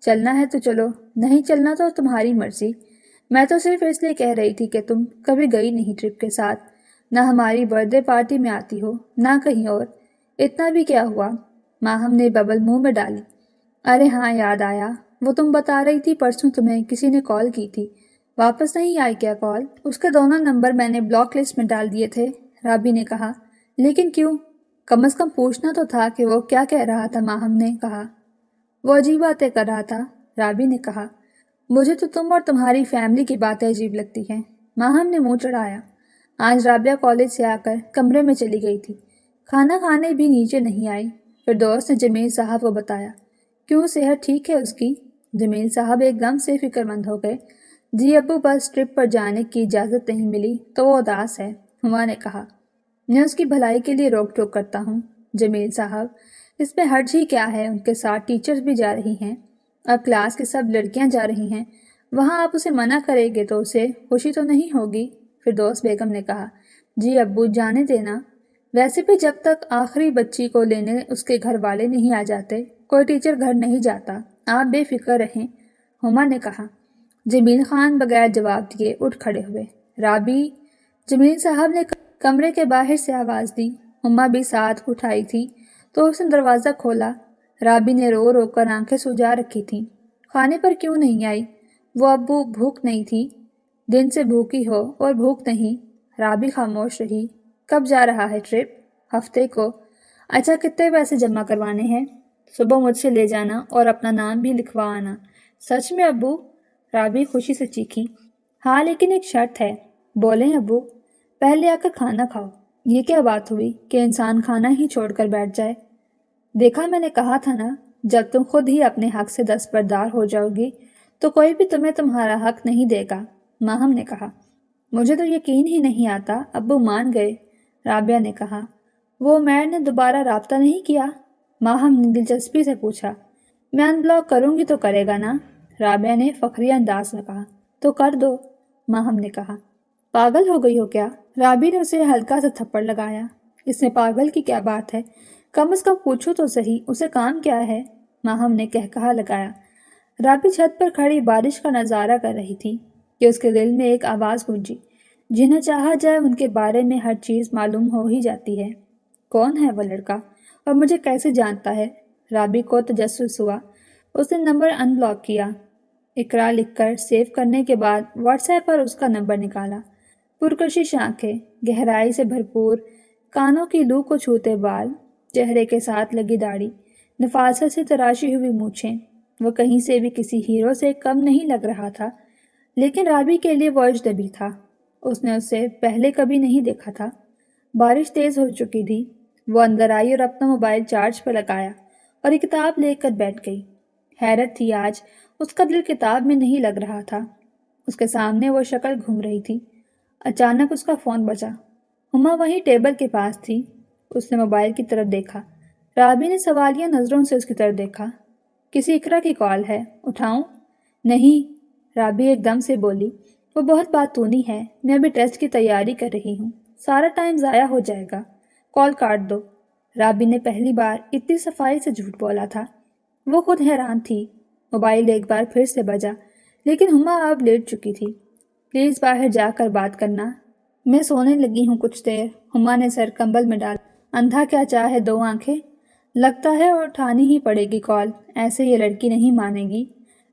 چلنا ہے تو چلو، نہیں چلنا تو تمہاری مرضی۔ میں تو صرف اس لیے کہہ رہی تھی کہ تم کبھی گئی نہیں ٹرپ کے ساتھ، نہ ہماری برتھ ڈے پارٹی میں آتی ہو نہ کہیں اور۔ اتنا بھی کیا ہوا؟ ماہم نے ببل منہ میں ڈالی۔ ارے ہاں یاد آیا، وہ تم بتا رہی تھی پرسوں تمہیں کسی نے کال کی تھی، واپس نہیں آئی کیا کال؟ اس کے دونوں نمبر میں نے بلاک لسٹ میں ڈال دیے تھے، رابی نے کہا۔ لیکن کیوں؟ کم از کم پوچھنا تو تھا کہ وہ کیا کہہ رہا تھا، ماہم نے کہا۔ وہ عجیب باتیں کر رہا تھا، رابی نے کہا۔ مجھے تو تم اور تمہاری فیملی کی باتیں عجیب لگتی ہیں، ماہم نے منہ چڑھایا۔ آج رابعہ کالج سے آ کر کمرے میں چلی گئی تھی، کھانا کھانے بھی نیچے نہیں آئی۔ پھر دوست نے جمیل صاحب کو بتایا۔ کیوں، صحت ٹھیک ہے اس کی؟ جمیل صاحب ایک دم سے فکر مند ہو گئے۔ جی ابو، بس ٹرپ پر جانے کی اجازت نہیں ملی تو وہ اداس ہے، ہما نے کہا۔ میں اس کی بھلائی کے لیے روک ٹوک کرتا ہوں جمیل صاحب، اس میں حرج ہی کیا ہے؟ ان کے ساتھ ٹیچرز بھی جا رہی ہیں، اب کلاس کی سب لڑکیاں جا رہی ہیں، وہاں آپ اسے منع کریں گے تو اسے خوشی تو نہیں ہوگی؟ فردوس بیگم نے کہا۔ جی ابو، جانے دینا، ویسے بھی جب تک آخری بچی کو لینے اس کے گھر والے نہیں آ جاتے کوئی ٹیچر گھر نہیں جاتا، آپ بے فکر رہیں، ہما نے کہا۔ جمیل خان بغیر جواب دیے اٹھ کھڑے ہوئے۔ رابی، جمیل صاحب نے کمرے کے باہر سے آواز دی۔ ہما بھی ساتھ اٹھ آئی تھی تو اس نے دروازہ کھولا۔ رابی نے رو رو کر آنکھیں سجا رکھی تھیں۔ کھانے پر کیوں نہیں آئی؟ وہ ابو، بھوک نہیں تھی؟ دن سے بھوکی ہو اور بھوک نہیں؟ رابی خاموش رہی۔ کب جا رہا ہے ٹرپ؟ ہفتے کو۔ اچھا، کتنے پیسے جمع کروانے ہیں؟ صبح مجھ سے لے جانا اور اپنا نام بھی لکھوا آنا۔ سچ میں ابو؟ رابی خوشی سے چیخی۔ ہاں، لیکن ایک شرط ہے۔ بولیں ابو؟ پہلے آ کر کھانا کھاؤ۔ یہ کیا بات ہوئی کہ انسان کھانا ہی چھوڑ کر بیٹھ جائے؟ دیکھا، میں نے کہا تھا نا، جب تم خود ہی اپنے حق سے دستبردار ہو جاؤ گی تو کوئی بھی تمہیں تمہارا حق نہیں دے گا، ماہم نے کہا۔ مجھے تو یقین ہی نہیں آتا ابو مان گئے، رابعہ نے کہا۔ وہ میر نے دوبارہ رابطہ نہیں کیا؟ ماہم نے دلچسپی سے پوچھا۔ میں ان بلاک کروں گی تو کرے گا نا، رابعہ نے فخریہ انداز میں کہا۔ تو کر دو، ماہم نے کہا۔ پاگل ہو گئی ہو کیا؟ رابی نے اسے ہلکا سا تھپڑ لگایا۔ اس میں پاگل کی کیا بات ہے؟ کم از کم پوچھو تو صحیح، اسے کام کیا ہے؟ ماہم نے کہا لگایا۔ رابی چھت پر کھڑی بارش کا نظارہ کر رہی تھی کہ اس کے دل میں ایک آواز گونجی۔ جنہیں چاہا جائے ان کے بارے میں ہر چیز معلوم ہو ہی جاتی ہے۔ کون ہے وہ لڑکا اور مجھے کیسے جانتا ہے؟ رابی کو تجسس ہوا۔ اس نے نمبر ان بلاک کیا، اقرا لکھ کر سیو کرنے کے بعد واٹس ایپ پر اس کا نمبر نکالا۔ پرکشش آنکھیں، گہرائی سے بھرپور، کانوں کی لو کو چھوتے بال، چہرے کے ساتھ لگی داڑھی، نفاست سے تراشی ہوئی مونچھیں۔ وہ کہیں سے بھی کسی ہیرو سے کم نہیں لگ رہا تھا، لیکن رابی کے لیے وہ اجنبی تھا۔ اس نے اسے پہلے کبھی نہیں دیکھا تھا۔ بارش تیز ہو چکی تھی۔ وہ اندر آئی اور اپنا موبائل چارج پہ لگایا اور ایک کتاب لے کر بیٹھ گئی۔ حیرت تھی، آج اس کا دل کتاب میں نہیں لگ رہا تھا۔ اس کے سامنے وہ شکل گھوم رہی تھی۔ اچانک اس کا فون بجا۔ ہما وہیں ٹیبل کے پاس تھی۔ اس نے موبائل کی طرف دیکھا۔ رابی نے سوالیہ نظروں سے اس کی طرف دیکھا۔ کسی اقرا کی کال ہے، اٹھاؤں؟ نہیں، رابی ایک دم سے بولی۔ وہ بہت باتونی ہے، میں ابھی ٹیسٹ کی تیاری کر رہی ہوں، سارا ٹائم ضائع ہو جائے گا، کال کاٹ دو۔ رابی نے پہلی بار اتنی صفائی سے جھوٹ بولا تھا۔ وہ خود حیران تھی۔ موبائل ایک بار پھر سے بجا، لیکن ہما اب لیٹ چکی تھی۔ پلیز باہر جا کر بات کرنا، میں سونے لگی ہوں کچھ دیر۔ ہما نے سر کمبل میں ڈال۔ اندھا کیا چاہے دو آنکھیں، لگتا ہے اور اٹھانی ہی پڑے گی کال، ایسے یہ لڑکی نہیں مانے گی۔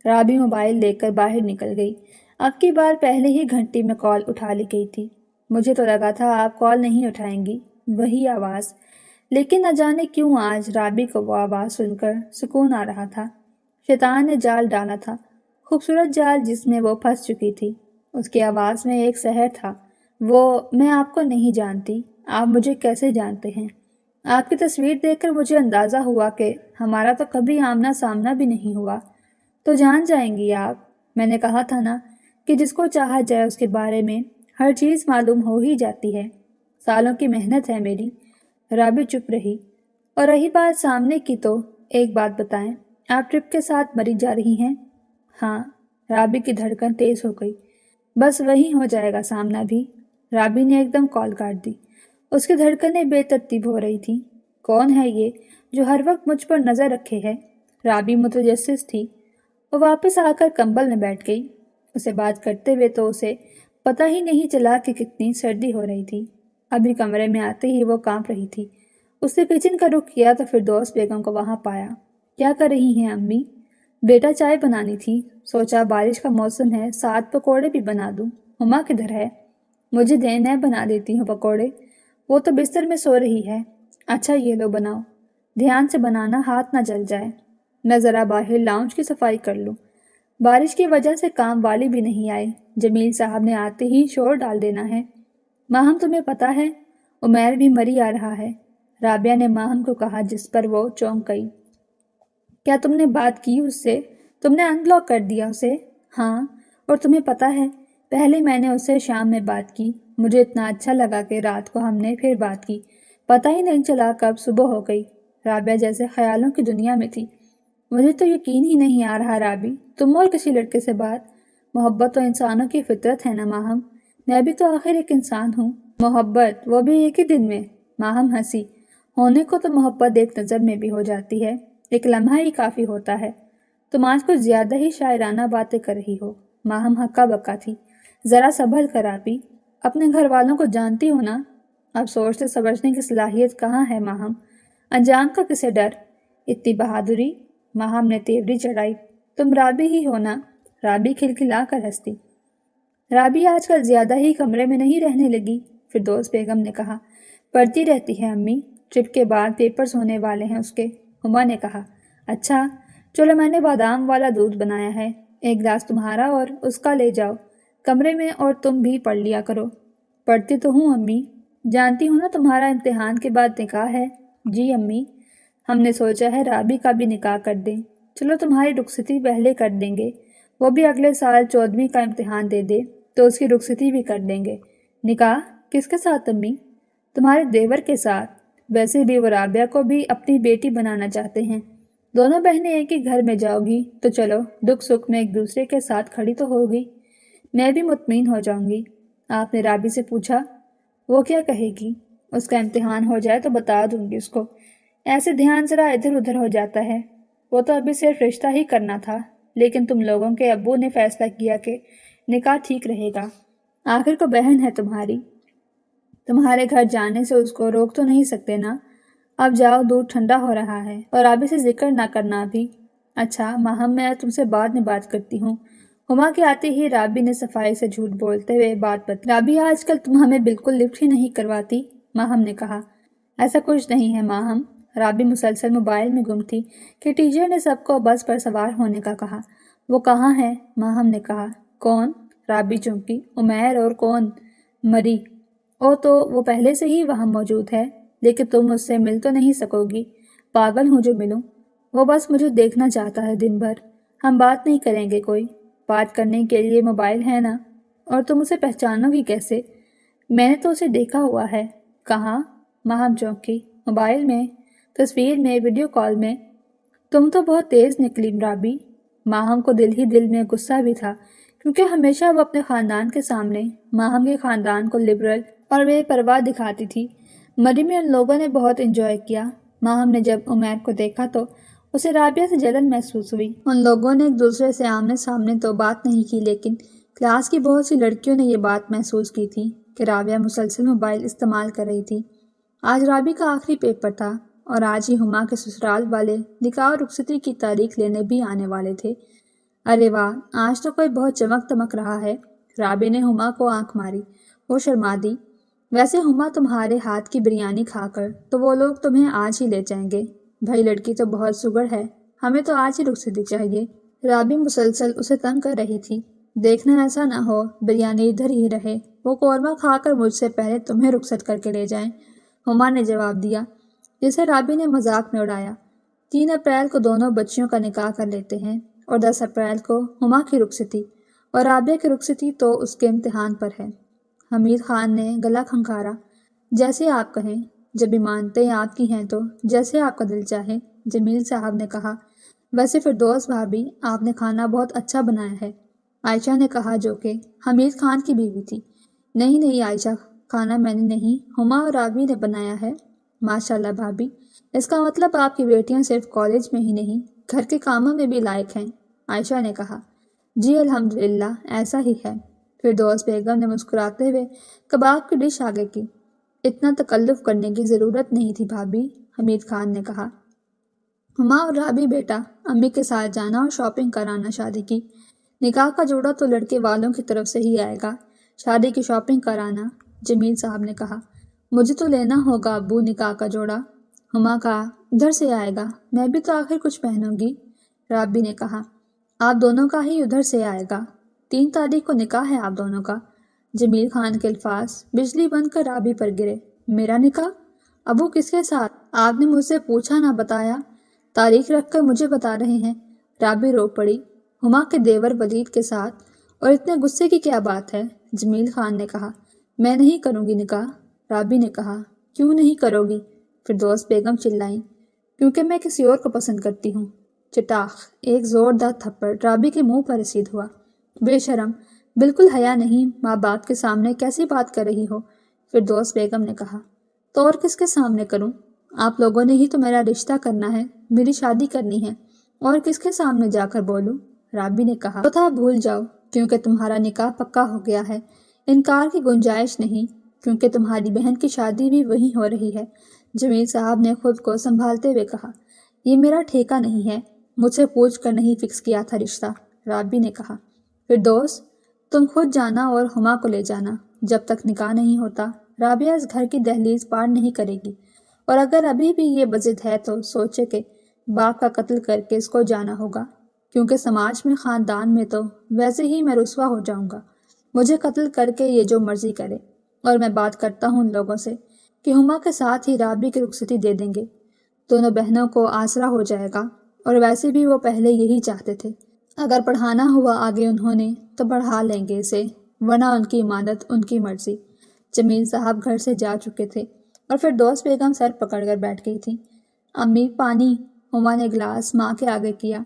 رابی موبائل لے کر باہر نکل گئی۔ اب کی بار پہلے ہی گھنٹی میں کال اٹھا لی گئی تھی۔ مجھے تو لگا تھا آپ کال نہیں اٹھائیں گی، وہی آواز۔ لیکن نہ جانے کیوں آج رابی کو وہ آواز سن کر سکون آ رہا تھا۔ شیطان نے جال ڈالا تھا، خوبصورت جال جس میں وہ پھنس چکی تھی۔ اس کی آواز میں ایک سحر تھا۔ وہ، میں آپ کو نہیں جانتی، آپ مجھے کیسے جانتے ہیں؟ آپ کی تصویر دیکھ کر مجھے اندازہ ہوا کہ ہمارا تو کبھی آمنا سامنا بھی نہیں ہوا۔ تو جان جائیں گی آپ، میں نے کہا تھا نا کہ جس کو چاہا جائے اس کے بارے میں ہر چیز معلوم ہو ہی جاتی ہے۔ سالوں کی محنت ہے میری۔ رابی چپ رہی۔ اور رہی بات سامنے کی تو ایک بات بتائیں، آپ ٹرپ کے ساتھ مری جا رہی ہیں؟ ہاں، رابی کی دھڑکن تیز ہو گئی۔ بس وہی ہو جائے گا سامنا بھی۔ رابی نے ایک دم کال کاٹ دی۔ اس کی دھڑکنیں بے ترتیب ہو رہی تھیں۔ کون ہے یہ جو ہر وقت مجھ پر نظر رکھے ہے؟ رابی متجسس تھی۔ وہ واپس آ کر کمبل میں بیٹھ گئی۔ اسے بات کرتے ہوئے تو اسے پتہ ہی نہیں چلا کہ کتنی سردی ہو رہی تھی۔ ابھی کمرے میں آتے ہی وہ کانپ رہی تھی۔ اس نے کچن کا رخ کیا تو فردوس بیگم کو وہاں پایا۔ کیا کر رہی ہیں امی؟ بیٹا چائے بنانی تھی، سوچا بارش کا موسم ہے، ساتھ پکوڑے بھی بنا دوں۔ ہما کدھر ہے؟ مجھے دیں، میں بنا دیتی ہوں پکوڑے۔ وہ تو بستر میں سو رہی ہے۔ اچھا یہ لو بناؤ، دھیان سے بنانا، ہاتھ نہ جل جائے۔ میں ذرا باہر لاؤنج کی صفائی کر لوں۔ بارش کی وجہ سے کام والی بھی نہیں آئے، جمیل صاحب نے آتے ہی شور ڈال دینا ہے۔ ماہم تمہیں پتہ ہے عمیر بھی مری آ رہا ہے، رابعہ نے ماہم کو کہا، جس پر وہ چونک گئی۔ کیا تم نے بات کی اس سے؟ تم نے ان بلاک کر دیا اسے؟ ہاں، اور تمہیں پتہ ہے پہلے میں نے اس سے شام میں بات کی، مجھے اتنا اچھا لگا کہ رات کو ہم نے پھر بات کی، پتہ ہی نہیں چلا کب صبح ہو گئی۔ رابعہ جیسے خیالوں کی دنیا میں تھی۔ مجھے تو یقین ہی نہیں آ رہا رابی، تم اور کسی لڑکے سے بات؟ محبت تو انسانوں کی فطرت ہے نا ماہم، میں بھی تو آخر ایک انسان ہوں۔ محبت، وہ بھی ایک ہی دن میں؟ ماہم ہنسی۔ ہونے کو تو محبت ایک نظر میں بھی ہو جاتی ہے، ایک لمحہ ہی کافی ہوتا ہے۔ تم آج کچھ زیادہ ہی شاعرانہ باتیں کر رہی ہو۔ ماہم ہکا بکا تھی۔ ذرا سنبھل کر آپی، اپنے گھر والوں کو جانتی ہو نا، اب سوچتے سمجھنے کی صلاحیت کہاں ہے ماہم؟ انجام کا کسے ڈر؟ اتنی بہادری؟ ماہم نے تیوری چڑھائی۔ تم رابی ہی ہو نا؟ رابی کھلکھلا کر ہنستی۔ رابی آج کل زیادہ ہی کمرے میں نہیں رہنے لگی، فردوس بیگم نے کہا۔ پڑھتی رہتی ہے امی، ٹرپ کے بعد پیپرز ہونے والے ہیں اس کے، ہما نے کہا۔ اچھا چلو، میں نے بادام والا دودھ بنایا ہے، ایک گلاس تمہارا اور اس کا لے جاؤ کمرے میں، اور تم بھی پڑھ لیا کرو۔ پڑھتی تو ہوں امی، جانتی ہوں نا تمہارا امتحان کے بعد نکاح ہے۔ جی امی، ہم نے سوچا ہے رابی کا بھی نکاح کر دیں، چلو تمہاری رخصتی پہلے کر دیں گے، وہ بھی اگلے سال 14ویں کا امتحان دے دے تو اس کی رخصتی بھی کر دیں گے۔ نکاح کس کے ساتھ امی؟ تمہارے دیور کے ساتھ، ویسے بھی وہ رابعہ کو بھی اپنی بیٹی بنانا چاہتے ہیں، دونوں بہنیں ایک ہی گھر میں جاؤ گی تو چلو دکھ سکھ میں ایک دوسرے کے ساتھ کھڑی تو ہوگی، میں بھی مطمئن ہو جاؤں گی۔ آپ نے رابی سے پوچھا؟ وہ کیا کہے گی؟ اس کا امتحان ہو جائے تو بتا دوں گی اس کو، ایسے دھیان ذرا ادھر ادھر ہو جاتا ہے، وہ تو ابھی صرف رشتہ ہی کرنا تھا، لیکن تم لوگوں کے ابو نے فیصلہ کیا کہ نکاح ٹھیک رہے گا، آخر کو بہن ہے تمہاری، تمہارے گھر جانے سے اس کو روک تو نہیں سکتے نا۔ اب جاؤ، دودھ ٹھنڈا ہو رہا ہے، اور ابھی سے ذکر نہ کرنا بھی۔ اچھا ماہم، میں تم سے بعد میں بات کرتی ہوں۔ ہما کے آتے ہی رابی نے صفائی سے جھوٹ بولتے ہوئے بات بتائی۔ رابی آج کل تم ہمیں بالکل لفٹ ہی نہیں کرواتی، ماہم نے کہا۔ ایسا کچھ نہیں ہے ماہم، رابی مسلسل موبائل میں گم تھی کہ ٹیچر نے سب کو بس پر سوار ہونے کا کہا۔ وہ کہاں ہے؟ ماہم نے کہا۔ کون؟ رابی چونکی۔ عمیر اور کون؟ مری۔ او تو وہ پہلے سے ہی وہاں موجود ہے، لیکن تم اس سے مل تو نہیں سکو گی۔ پاگل ہوں جو ملوں، وہ بس مجھے دیکھنا چاہتا ہے دن بھر، ہم بات نہیں کریں گے کوئی، بات کرنے کے لیے موبائل ہے نا، اور تم اسے پہچانو گی کیسے؟ میں نے تو اسے دیکھا ہوا ہے۔ کہاں؟ ماہم چونکی۔ موبائل میں، تصویر میں، ویڈیو کال میں۔ تم تو بہت تیز نکلی رابی۔ ماہم کو دل ہی دل میں غصہ بھی تھا، کیونکہ ہمیشہ وہ اپنے خاندان کے سامنے ماہم کے خاندان کو لبرل اور بے پرواہ دکھاتی تھی۔ مری میں ان لوگوں نے بہت انجوائے کیا۔ ماہم نے جب عمیر کو دیکھا تو اسے رابعہ سے جلن محسوس ہوئی۔ ان لوگوں نے ایک دوسرے سے آمنے سامنے تو بات نہیں کی، لیکن کلاس کی بہت سی لڑکیوں نے یہ بات محسوس کی تھی کہ رابعہ مسلسل موبائل استعمال کر رہی تھی۔ آج رابی کا آخری پیپر تھا، اور آج ہی ہما کے سسرال والے نکاح اور رخصتی کی تاریخ لینے بھی آنے والے تھے۔ ارے واہ، آج تو کوئی بہت چمک دمک رہا ہے۔ رابی نے ہما کو آنکھ ماری، وہ شرما دی۔ ویسے ہما، تمہارے ہاتھ کی بریانی کھا کر تو وہ لوگ تمہیں آج ہی لے جائیں گے۔ بھائی لڑکی تو بہت سگڑ ہے، ہمیں تو آج ہی رخصتی چاہیے۔ رابی مسلسل اسے تنگ کر رہی تھی۔ دیکھنا ایسا نہ ہو بریانی ادھر ہی رہے، وہ قورمہ کھا کر مجھ سے پہلے تمہیں رخصت کر کے لے جائیں، ہما نے جواب دیا، جسے رابی نے مذاق میں اڑایا۔ 3 اپریل کو دونوں بچیوں کا نکاح کر لیتے ہیں، اور 10 اپریل کو ہما کی رخصتی، اور رابعہ کی رخصتی تو اس کے امتحان پر ہے۔ حمید خان نے گلا کھنکھارا۔ جیسے آپ کہیں، جب ایمانتیں آپ کی ہیں تو جیسے آپ کا دل چاہے، جمیل صاحب نے کہا۔ ویسے فردوس بھابھی، آپ نے کھانا بہت اچھا بنایا ہے، عائشہ نے کہا، جو کہ حمید خان کی بیوی تھی۔ نہیں نہیں عائشہ، کھانا میں نے نہیں، ہما اور رابی نے بنایا ہے۔ ماشاءاللہ بھابھی، اس کا مطلب آپ کی بیٹیاں صرف کالج میں ہی نہیں، گھر کے کاموں میں بھی لائق ہیں۔ عائشہ نے کہا۔ جی الحمدللہ ایسا ہی ہے۔ فردوس بیگم نے مسکراتے ہوئے کباب کی ڈش آگے کی۔ اتنا تکلف کرنے کی ضرورت نہیں تھی بھابھی، حمید خان نے کہا۔ ہما اور رابی بیٹا امی کے ساتھ جانا اور شاپنگ کرانا شادی کی۔ نکاح کا جوڑا تو لڑکے والوں کی طرف سے ہی آئے گا، شادی کی شاپنگ کرانا، جمیل صاحب نے کہا۔ مجھے تو لینا ہوگا ابو نکاح کا جوڑا، ہما کہا۔ ادھر سے آئے گا، میں بھی تو آخر کچھ پہنوں گی، رابی نے کہا۔ آپ دونوں کا ہی ادھر سے آئے گا، 3 تاریخ کو نکاح ہے آپ دونوں کا۔ جمیل خان کے الفاظ بجلی بن کر رابی پر گرے۔ میرا نکاح؟ ابو کس کے ساتھ؟ آپ نے مجھ سے پوچھا نہ بتایا، تاریخ رکھ کر مجھے بتا رہے ہیں۔ رابی رو پڑی۔ ہما کے دیور ولید کے ساتھ، اور اتنے غصے کی کیا بات ہے؟ جمیل خان نے کہا۔ میں نہیں کروں گی نکاح، رابی نے کہا۔ کیوں نہیں کرو گی؟ فردوس بیگم چلائیں۔ کیونکہ میں کسی اور کو پسند کرتی ہوں۔ چٹاخ! ایک زوردار تھپڑ رابی کے منہ پر رسید ہوا۔ بے شرم، بالکل حیا نہیں، ماں باپ کے سامنے کیسی بات کر رہی ہو؟ فردوس بیگم نے کہا۔ تو اور کس کے سامنے کروں؟ آپ لوگوں نے ہی تو میرا رشتہ کرنا ہے، میری شادی کرنی ہے، اور کس کے سامنے جا کر بولوں؟ رابی نے کہا۔ تو تھا بھول جاؤ، کیونکہ تمہارا نکاح پکا ہو گیا ہے، انکار کی گنجائش نہیں، کیونکہ تمہاری بہن کی شادی بھی وہیں ہو رہی ہے۔ جمیل صاحب نے خود کو سنبھالتے ہوئے کہا۔ یہ میرا ٹھیکہ نہیں ہے، مجھ سے پوچھ کر نہیں فکس کیا تھا رشتہ، رابی نے کہا۔ فردوس، تم خود جانا اور ہما کو لے جانا، جب تک نکاح نہیں ہوتا رابعہ اس گھر کی دہلیز پار نہیں کرے گی، اور اگر ابھی بھی یہ بضد ہے تو سوچے کہ باپ کا قتل کر کے اس کو جانا ہوگا، کیونکہ سماج میں خاندان میں تو ویسے ہی میں رسوا ہو جاؤں گا۔ مجھے قتل کر کے یہ جو مرضی کرے، اور میں بات کرتا ہوں ان لوگوں سے کہ ہما کے ساتھ ہی رابی کی رخصتی دے دیں گے، دونوں بہنوں کو آسرا ہو جائے گا، اور ویسے بھی وہ پہلے یہی چاہتے تھے۔ اگر پڑھانا ہوا آگے انہوں نے تو پڑھا لیں گے اسے، ورنہ ان کی امانت ان کی مرضی۔ جمیل صاحب گھر سے جا چکے تھے اور فردوس بیگم سر پکڑ کر بیٹھ گئی تھی۔ امی پانی، ہما نے گلاس ماں کے آگے کیا۔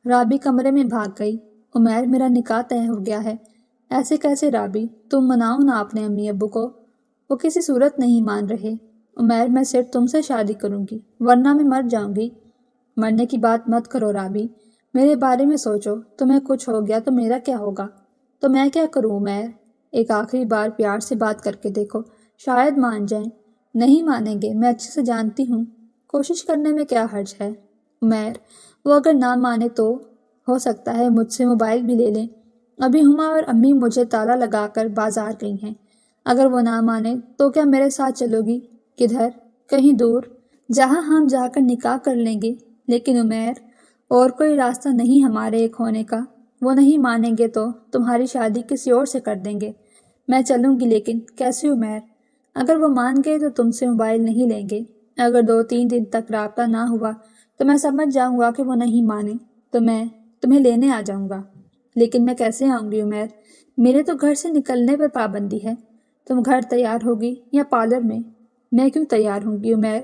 رابی کمرے میں بھاگ گئی۔ عمیر، میرا نکاح طے ہو گیا ہے۔ ایسے کیسے رابی؟ تم مناؤ نا اپنے امی ابو کو، وہ کسی صورت نہیں مان رہے۔ عمیر، میں صرف تم سے شادی کروں گی، ورنہ میں مر جاؤں گی۔ مرنے کی بات مت کرو رابی، میرے بارے میں سوچو، تمہیں کچھ ہو گیا تو میرا کیا ہوگا؟ تو میں کیا کروں عمیر؟ ایک آخری بار پیار سے بات کر کے دیکھو، شاید مان جائیں۔ نہیں مانیں گے، میں اچھے سے جانتی ہوں، کوشش کرنے میں کیا حرج ہے؟ عمیر، وہ اگر نہ مانے تو ہو سکتا ہے مجھ سے موبائل بھی لے لیں۔ ابھی ہما اور امی مجھے تالا لگا کر بازار گئی ہیں، اگر وہ نہ مانے تو کیا میرے ساتھ چلو گی؟ کدھر؟ کہیں دور، جہاں ہم جا کر نکاح کر لیں گے۔ لیکن عمیر، اور کوئی راستہ نہیں ہمارے ایک ہونے کا، وہ نہیں مانیں گے تو تمہاری شادی کسی اور سے کر دیں گے۔ میں چلوں گی، لیکن کیسے عمیر؟ اگر وہ مان گئے تو تم سے موبائل نہیں لیں گے، اگر 2-3 دن تک رابطہ نہ ہوا تو میں سمجھ جاؤں گا کہ وہ نہیں مانے، تو میں تمہیں لینے آ جاؤں گا۔ لیکن میں کیسے آؤں گی عمیر؟ میرے تو گھر سے نکلنے پر پابندی ہے۔ تم گھر تیار ہوگی یا پارلر میں؟ میں کیوں تیار ہوں گی عمیر؟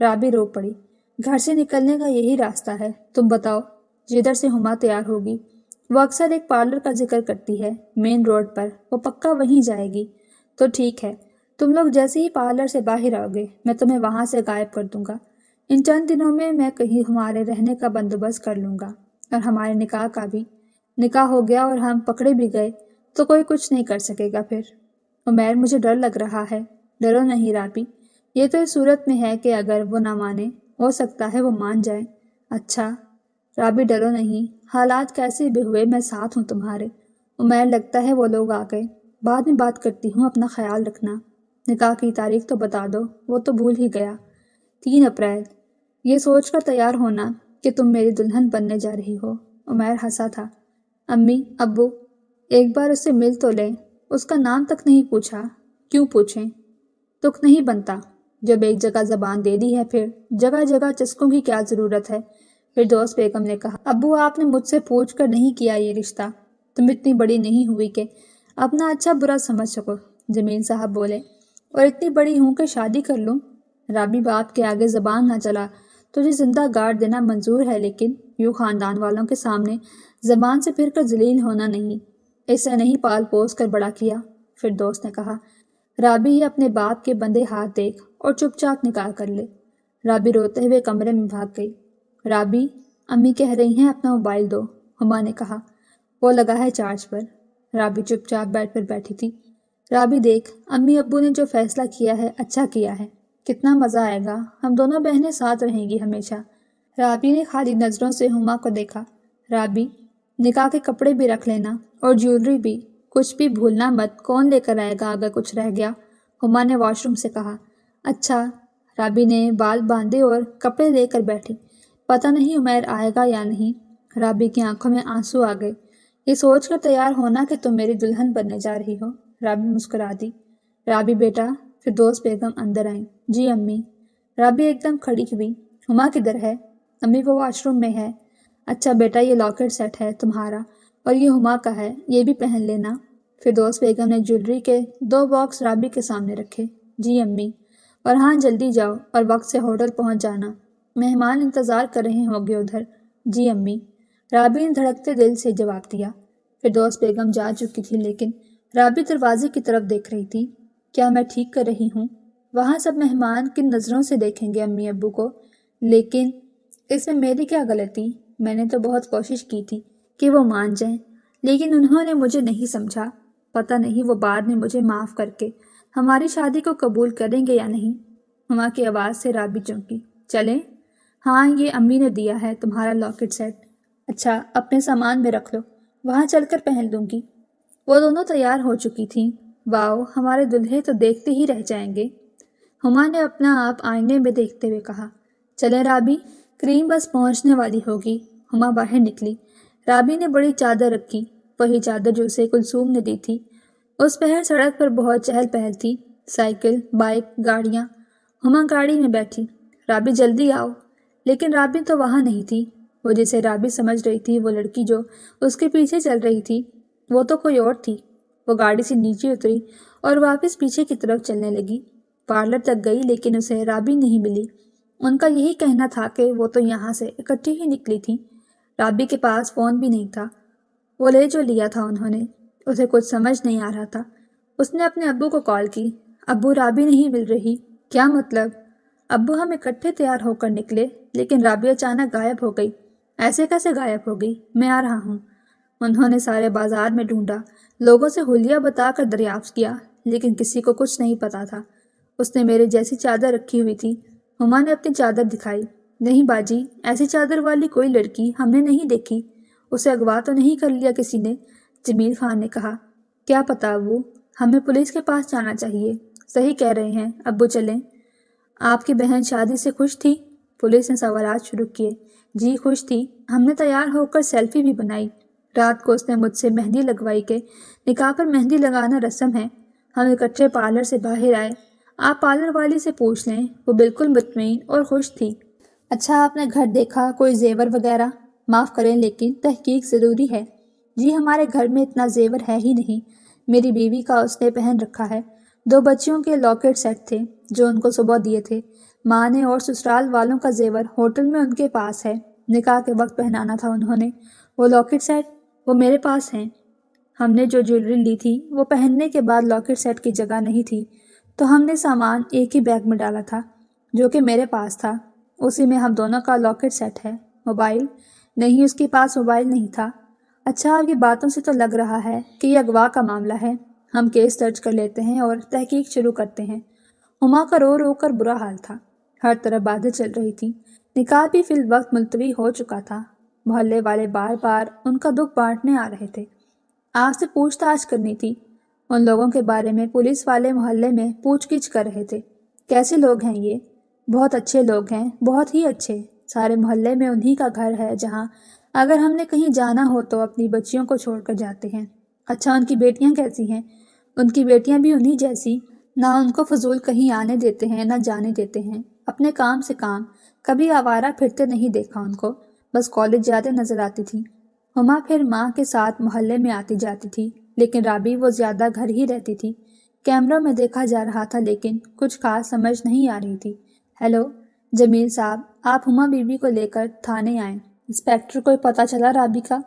رابی رو پڑی۔ گھر سے نکلنے کا یہی راستہ ہے، تم بتاؤ۔ جدھر سے ہما تیار ہوگی، وہ اکثر ایک پارلر کا ذکر کرتی ہے مین روڈ پر، وہ پکا وہیں جائے گی۔ تو ٹھیک ہے، تم لوگ جیسے ہی پارلر سے باہر آؤ گے میں تمہیں وہاں سے غائب کر دوں گا۔ ان چند دنوں میں کہیں ہمارے رہنے کا بندوبست کر لوں گا، اور ہمارے نکاح کا بھی۔ نکاح ہو گیا اور ہم پکڑے بھی گئے تو کوئی کچھ نہیں کر سکے گا پھر۔ عمیر، مجھے ڈر لگ رہا ہے۔ ڈرو نہیں رابی، یہ تو اس صورت میں ہے کہ اگر وہ نہ مانے، ہو سکتا ہے وہ مان جائے۔ اچھا رابی، ڈرو نہیں، حالات کیسے بھی ہوئے میں ساتھ ہوں تمہارے۔ عمیر، لگتا ہے وہ لوگ آ گئے، بعد میں بات کرتی ہوں، اپنا خیال رکھنا۔ نکاح کی تاریخ تو بتا دو، وہ تو بھول ہی گیا۔ 3 اپریل۔ یہ سوچ کر تیار ہونا کہ تم میری دلہن بننے جا رہی ہو۔ عمیر ہنسا تھا۔ امی ابو، ایک بار اس سے مل تو لیں، اس کا نام تک نہیں پوچھا۔ کیوں پوچھیں؟ تک نہیں بنتا، جب ایک جگہ زبان دے دی ہے پھر جگہ جگہ چسکوں کی کیا ضرورت ہے؟ فردوس بیگم نے کہا۔ ابو، آپ نے مجھ سے پوچھ کر نہیں کیا یہ رشتہ، تم اتنی بڑی نہیں ہوئی کہ اپنا اچھا برا سمجھ سکو، جمیل صاحب بولے۔ اور اتنی بڑی ہوں کہ شادی کر لوں؟ رابی، باپ کے آگے زبان نہ چلا، تجھے زندہ گاڑ دینا منظور ہے، لیکن یوں خاندان والوں کے سامنے زبان سے پھر کر ذلیل ہونا نہیں۔ اسے نہیں پال پوس کر بڑا کیا، فردوس نے کہا۔ رابی، یہ اپنے باپ کے بندے ہاتھ دیکھ اور چپ چاپ نکاح کر لے۔ رابی روتے ہوئے کمرے میں بھاگ گئی۔ رابی، امی کہہ رہی ہیں اپنا موبائل دو، ہما نے کہا۔ وہ لگا ہے چارج پر۔ رابی چپ چاپ بیڈ پر بیٹھی تھی۔ رابی دیکھ، امی ابو نے جو فیصلہ کیا ہے اچھا کیا ہے، کتنا مزہ آئے گا، ہم دونوں بہنیں ساتھ رہیں گی ہمیشہ۔ رابی نے خالی نظروں سے ہما کو دیکھا۔ رابی، نکاح کے کپڑے بھی رکھ لینا اور جیولری بھی، کچھ بھی بھولنا مت، کون لے کر آئے گا اگر کچھ رہ گیا، ہما نے واش روم سے کہا۔ اچھا۔ رابی نے بال باندھے اور کپڑے لے کر بیٹھی۔ پتہ نہیں عمیر آئے گا یا نہیں۔ رابی کی آنکھوں میں آنسو آ گئے۔ یہ سوچ کر تیار ہونا کہ تم میری دلہن بننے جا رہی ہو۔ رابی مسکرا دی۔ رابی بیٹا، فردوس بیگم اندر آئیں۔ جی امی۔ رابی ایک دم کھڑی ہوئی۔ ہما کدھر ہے؟ امی وہ واش روم میں ہے۔ اچھا بیٹا، یہ لاکٹ سیٹ ہے تمہارا اور یہ ہما کا ہے، یہ بھی پہن لینا۔ فردوس بیگم نے جیولری کے 2 باکس رابی کے سامنے رکھے۔ جی امی۔ اور ہاں جلدی جاؤ اور وقت سے ہوٹل پہنچ جانا، مہمان انتظار کر رہے ہوں گے ادھر۔ جی امی۔ رابی نے دھڑکتے دل سے جواب دیا۔ فردوس بیگم جا چکی تھی لیکن رابی دروازے کی طرف دیکھ رہی تھی۔ کیا میں ٹھیک کر رہی ہوں؟ وہاں سب مہمان کن نظروں سے دیکھیں گے امی ابو کو؟ لیکن اس میں میری کیا غلطی؟ میں نے تو بہت کوشش کی تھی کہ وہ مان جائیں، لیکن انہوں نے مجھے نہیں سمجھا۔ پتہ نہیں وہ بعد میں مجھے معاف کر کے ہماری شادی کو قبول کریں گے یا نہیں۔ ہما کی آواز سے رابی چونکی۔ چلیں؟ ہاں، یہ امی نے دیا ہے تمہارا لاکٹ سیٹ۔ اچھا، اپنے سامان میں رکھ لو، وہاں چل کر پہن لوں گی۔ وہ دونوں تیار ہو چکی تھیں۔ واؤ، ہمارے دلہے تو دیکھتے ہی رہ جائیں گے، ہما نے اپنا آپ آئینے میں دیکھتے ہوئے کہا۔ چلیں رابی، کریم بس پہنچنے والی ہوگی۔ ہما باہر نکلی۔ رابی نے بڑی چادر رکھی، وہی چادر جو اسے کلثوم نے دی تھی۔ اس پہر سڑک پر بہت چہل پہل تھی، سائیکل، بائک، گاڑیاں۔ ہما گاڑی میں بیٹھی۔ رابی جلدی آؤ۔ لیکن رابی تو وہاں نہیں تھی۔ وہ جسے رابی سمجھ رہی تھی، وہ لڑکی جو اس کے پیچھے چل رہی تھی، وہ تو کوئی اور تھی۔ وہ گاڑی سے نیچے اتری اور واپس پیچھے کی طرف چلنے لگی۔ پارلر تک گئی لیکن اسے رابی نہیں ملی۔ ان کا یہی کہنا تھا کہ وہ تو یہاں سے اکٹھی ہی نکلی تھی۔ رابی کے پاس فون بھی نہیں تھا، وہ لے جو لیا تھا انہوں نے۔ اسے کچھ سمجھ نہیں آ رہا تھا۔ اس نے اپنے ابو کو کال کی۔ ابو، رابی نہیں مل رہی۔ کیا مطلب؟ ابو، ہم اکٹھے تیار ہو کر نکلے لیکن رابی اچانک غائب ہو گئی۔ ایسے کیسے غائب ہو گئی؟ میں آ رہا ہوں۔ انہوں نے سارے بازار میں ڈھونڈا، لوگوں سے حلیہ بتا کر دریافت کیا، لیکن کسی کو کچھ نہیں پتا تھا۔ اس نے میرے جیسی چادر رکھی ہوئی تھی۔ ہما نے اپنی چادر دکھائی۔ نہیں باجی، ایسی چادر والی کوئی لڑکی ہم نے نہیں دیکھی۔ اسے اغوا تو نہیں کر لیا کسی نے؟ جمیل خان نے کہا۔ کیا پتا ابو، ہمیں پولیس کے پاس جانا چاہیے۔ صحیح کہہ رہے ہیں ابو، چلیں۔ آپ کی بہن شادی سے خوش تھی؟ پولیس نے سوالات شروع کیے۔ جی خوش تھی، ہم نے تیار ہو کر سیلفی بھی بنائی۔ رات کو اس نے مجھ سے مہندی لگوائی کہ نکاح پر مہندی لگانا رسم ہے۔ ہم اکٹھے پارلر سے باہر آئے۔ آپ پارلر والی سے پوچھ لیں، وہ بالکل مطمئن اور خوش تھی۔ اچھا، آپ نے گھر دیکھا، کوئی زیور وغیرہ؟ معاف کریں لیکن تحقیق ضروری ہے۔ جی ہمارے گھر میں اتنا زیور ہے ہی نہیں، میری بیوی کا اس نے پہن رکھا ہے۔ 2 بچیوں کے لاکٹ سیٹ تھے جو ان کو صبح دیے تھے ماں نے، اور سسرال والوں کا زیور ہوٹل میں ان کے پاس ہے، نکاح کے وقت پہنانا تھا انہوں نے۔ وہ لاکٹ سیٹ؟ وہ میرے پاس ہیں۔ ہم نے جو جیولری لی تھی وہ پہننے کے بعد لاکٹ سیٹ کی جگہ نہیں تھی، تو ہم نے سامان ایک ہی بیگ میں ڈالا تھا جو کہ میرے پاس تھا، اسی میں ہم دونوں کا لاکٹ سیٹ ہے۔ موبائل؟ نہیں، اس کے پاس موبائل نہیں تھا۔ اچھا، آپ کی باتوں سے تو لگ رہا ہے کہ یہ اغوا کا معاملہ ہے۔ ہم کیس درج کر لیتے ہیں اور تحقیق شروع کرتے ہیں۔ ہما کا رو رو کر برا حال تھا، ہر طرف باتیں چل رہی تھیں۔ نکاح بھی فی الوقت ملتوی ہو چکا تھا۔ محلے والے بار بار ان کا دکھ بانٹنے آ رہے تھے۔ آپ سے پوچھ تاچھ کرنی تھی ان لوگوں کے بارے میں۔ پولیس والے محلے میں پوچھ گچھ کر رہے تھے۔ کیسے لوگ ہیں یہ؟ بہت اچھے لوگ ہیں، بہت ہی اچھے۔ سارے محلے میں انہی کا گھر ہے جہاں اگر ہم نے کہیں جانا ہو تو اپنی بچیوں کو چھوڑ کر جاتے ہیں۔ اچھا، ان کی بیٹیاں کیسی ہیں؟ ان کی بیٹیاں بھی انہی جیسی، نہ ان کو فضول کہیں آنے دیتے ہیں نہ جانے دیتے ہیں، اپنے کام سے کام، کبھی آوارہ پھرتے نہیں دیکھا ان کو، بس کالج جاتے نظر آتی تھی۔ ہما پھر ماں کے ساتھ محلے میں آتی جاتی تھی، لیکن رابی وہ زیادہ گھر ہی رہتی تھی۔ کیمروں میں دیکھا جا رہا تھا لیکن کچھ خاص سمجھ نہیں آ رہی تھی۔ ہیلو جمیل صاحب، آپ ہما بیوی کو لے کر تھانے آئیں۔ انسپیکٹر، کوئی پتہ چلا رابی کا؟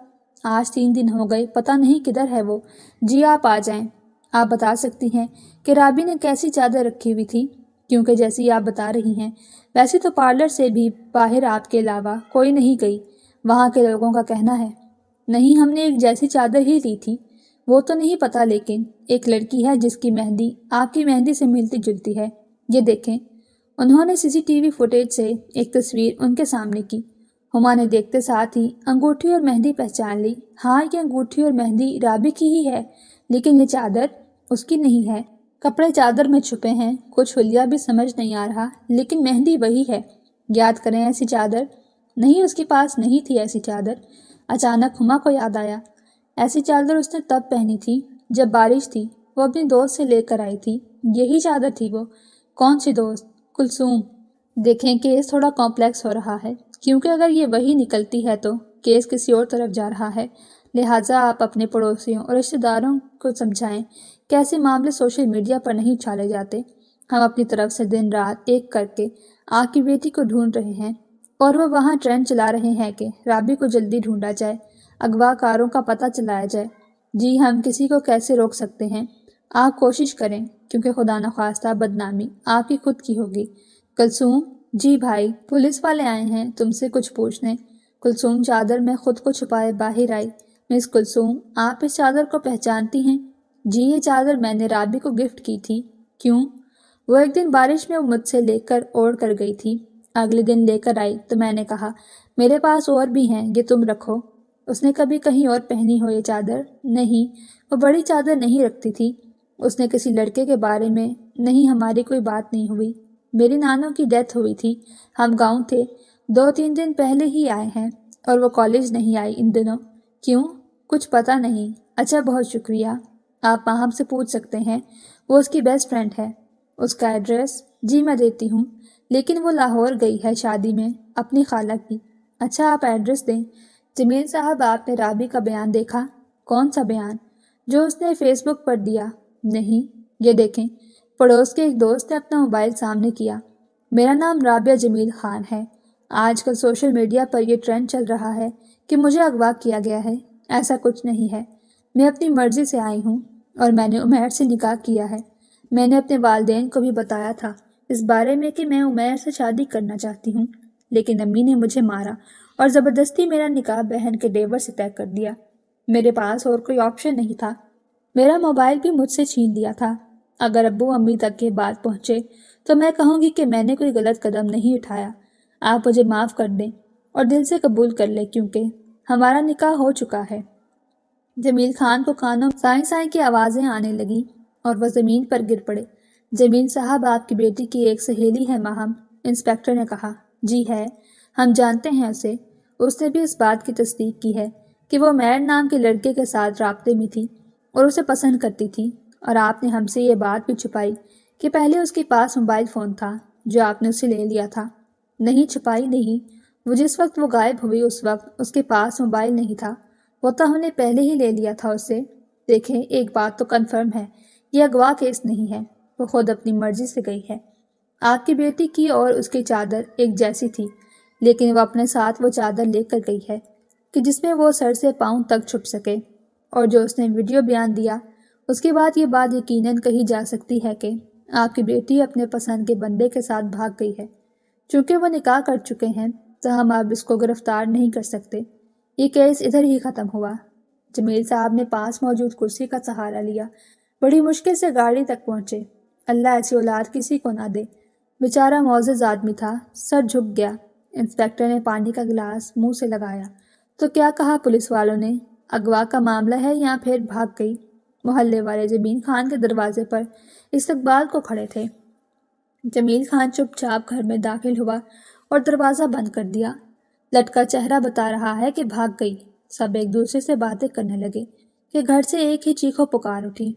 آج 3 دن ہو گئے، پتہ نہیں کدھر ہے وہ۔ جی آپ آ جائیں۔ آپ بتا سکتی ہیں کہ رابی نے کیسی چادر رکھی ہوئی تھی؟ کیونکہ جیسی آپ بتا رہی ہیں ویسے تو پارلر سے بھی باہر آپ کے علاوہ کوئی نہیں گئی، وہاں کے لوگوں کا کہنا ہے۔ نہیں، ہم نے ایک جیسی چادر ہی لی تھی۔ وہ تو نہیں پتا، لیکن ایک لڑکی ہے جس کی مہندی آپ کی مہندی سے ملتی جلتی ہے۔ یہ دیکھیں۔ انہوں نے CCTV فوٹیج سے ایک تصویر ان کے سامنے کی۔ ہما نے دیکھتے ساتھ ہی انگوٹھی اور مہندی پہچان لی۔ ہاں، یہ انگوٹھی اور مہندی رابی کی ہی ہے، لیکن یہ چادر اس کی نہیں ہے۔ کپڑے چادر میں چھپے ہیں، کچھ حلیہ بھی سمجھ نہیں آ رہا، لیکن مہندی وہی ہے۔ یاد کریں ایسی چادر؟ نہیں، اس کے پاس نہیں تھی ایسی چادر۔ اچانک ہما کو یاد آیا، ایسی چادر اس نے تب پہنی تھی جب بارش تھی، وہ اپنی دوست سے لے کر آئی تھی۔ یہی چادر تھی وہ۔ کون سی دوست؟ کلثوم۔ دیکھیں، کیس تھوڑا کمپلیکس ہو رہا ہے، کیونکہ اگر یہ وہی نکلتی ہے تو کیس کسی اور طرف جا رہا ہے۔ لہٰذا آپ اپنے پڑوسیوں اور رشتہ داروں کو سمجھائیں کہ ایسے معاملے سوشل میڈیا پر نہیں اچھالے جاتے۔ ہم اپنی طرف سے دن رات ایک کر کے آپ کی بیٹی کو ڈھونڈ رہے ہیں، اور وہ وہاں ٹرینڈ چلا رہے ہیں کہ رابی کو جلدی ڈھونڈا جائے، اغوا کاروں کا پتہ چلایا جائے۔ جی، ہم کسی کو کیسے روک سکتے ہیں؟ آپ کوشش کریں، کیونکہ خدا نخواستہ بدنامی آپ کی خود کی ہوگی۔ کلثوم؟ جی بھائی، پولیس والے آئے ہیں تم سے کچھ پوچھنے۔ کلثوم چادر میں خود کو چھپائے باہر آئی۔ مس کلثوم، آپ اس چادر کو پہچانتی ہیں؟ جی، یہ چادر میں نے رابی کو گفٹ کی تھی۔ کیوں؟ وہ ایک دن بارش میں مجھ سے لے کر اوڑھ کر گئی تھی۔ اگلے دن لے کر آئی تو میں نے کہا میرے پاس اور بھی ہیں، یہ تم رکھو۔ اس نے کبھی کہیں اور پہنی ہو یہ چادر؟ نہیں، وہ بڑی چادر نہیں رکھتی تھی۔ اس نے کسی لڑکے کے بارے میں؟ نہیں، ہماری کوئی بات نہیں ہوئی۔ میری نانوں کی ڈیتھ ہوئی تھی، ہم گاؤں تھے، 2-3 دن پہلے ہی آئے ہیں، اور وہ کالج نہیں آئی ان دنوں۔ کیوں؟ کچھ پتہ نہیں۔ اچھا، بہت شکریہ۔ آپ ماہم سے پوچھ سکتے ہیں، وہ اس کی بیسٹ فرینڈ ہے۔ اس کا ایڈریس؟ جی، میں دیتی ہوں، لیکن وہ لاہور گئی ہے شادی میں، اپنی خالہ کی۔ اچھا، آپ ایڈریس دیں۔ جمیل صاحب، آپ نے رابی کا بیان دیکھا؟ کون سا بیان؟ جو اس نے فیس بک پر دیا؟ نہیں۔ یہ دیکھیں۔ پڑوس کے ایک دوست نے اپنا موبائل سامنے کیا۔ میرا نام رابعہ جمیل خان ہے۔ آج کل سوشل میڈیا پر یہ ٹرینڈ چل رہا ہے کہ مجھے اغوا کیا گیا ہے۔ ایسا کچھ نہیں ہے، میں اپنی مرضی سے آئی ہوں، اور میں نے عمیر سے نکاح کیا ہے۔ میں نے اپنے والدین کو بھی بتایا تھا اس بارے میں کہ میں عمیر سے شادی کرنا چاہتی ہوں، لیکن امی نے مجھے مارا اور زبردستی میرا نکاح بہن کے دیور سے طے کر دیا۔ میرے پاس اور کوئی آپشن نہیں تھا۔ میرا موبائل بھی مجھ سے چھین لیا تھا۔ اگر ابو امی تک یہ بات پہنچے تو میں کہوں گی کہ میں نے کوئی غلط قدم نہیں اٹھایا۔ آپ مجھے معاف کر دیں اور دل سے قبول کر لیں، کیونکہ ہمارا نکاح ہو چکا ہے۔ جمیل خان کو کانوں سائیں سائیں کی آوازیں آنے لگیں اور وہ زمین پر گر پڑے۔ جمیل صاحب، آپ کی بیٹی کی ایک سہیلی ہے ماہم، انسپکٹر نے کہا۔ جی ہے، ہم جانتے ہیں اسے۔ اس نے بھی اس بات کی تصدیق کی ہے کہ وہ عمیر نام کے لڑکے کے ساتھ رابطے میں تھی اور اسے پسند کرتی تھی، اور آپ نے ہم سے یہ بات بھی چھپائی کہ پہلے اس کے پاس موبائل فون تھا جو آپ نے اسے لے لیا تھا۔ نہیں، چھپائی نہیں، وہ جس وقت وہ غائب ہوئی اس وقت اس کے پاس موبائل نہیں تھا، وہ تو ہم نے پہلے ہی لے لیا تھا اسے۔ دیکھیں، ایک بات تو کنفرم ہے، یہ اغوا کیس نہیں ہے، وہ خود اپنی مرضی سے گئی ہے۔ آپ کی بیٹی کی اور اس کی چادر ایک جیسی تھی، لیکن وہ اپنے ساتھ وہ چادر لے کر گئی ہے کہ جس میں وہ سر سے پاؤں تک چھپ سکے، اور جو اس نے ویڈیو بیان دیا، اس کے بعد یہ بات یقیناً کہی جا سکتی ہے کہ آپ کی بیٹی اپنے پسند کے بندے کے ساتھ بھاگ گئی ہے۔ چونکہ وہ نکاح کر چکے ہیں تو ہم اب اس کو گرفتار نہیں کر سکتے۔ یہ کیس ادھر ہی ختم ہوا۔ جمیل صاحب نے پاس موجود کرسی کا سہارا لیا، بڑی مشکل سے گاڑی تک پہنچے۔ اللہ ایسی اولاد کسی کو نہ دے۔ بیچارہ معزز آدمی تھا، سر جھک گیا۔ انسپکٹر نے پانی کا گلاس منہ سے لگایا۔ تو کیا کہا پولیس والوں نے؟ اغوا کا معاملہ ہے یا پھر بھاگ گئی؟ محلے والے جمیل خان کے دروازے پر استقبال کو کھڑے تھے۔ جمیل خان چپ چاپ گھر میں داخل ہوا اور دروازہ بند کر دیا۔ لٹکا چہرہ بتا رہا ہے کہ بھاگ گئی۔ سب ایک دوسرے سے باتیں کرنے لگے کہ گھر سے ایک ہی چیخو پکار اٹھی۔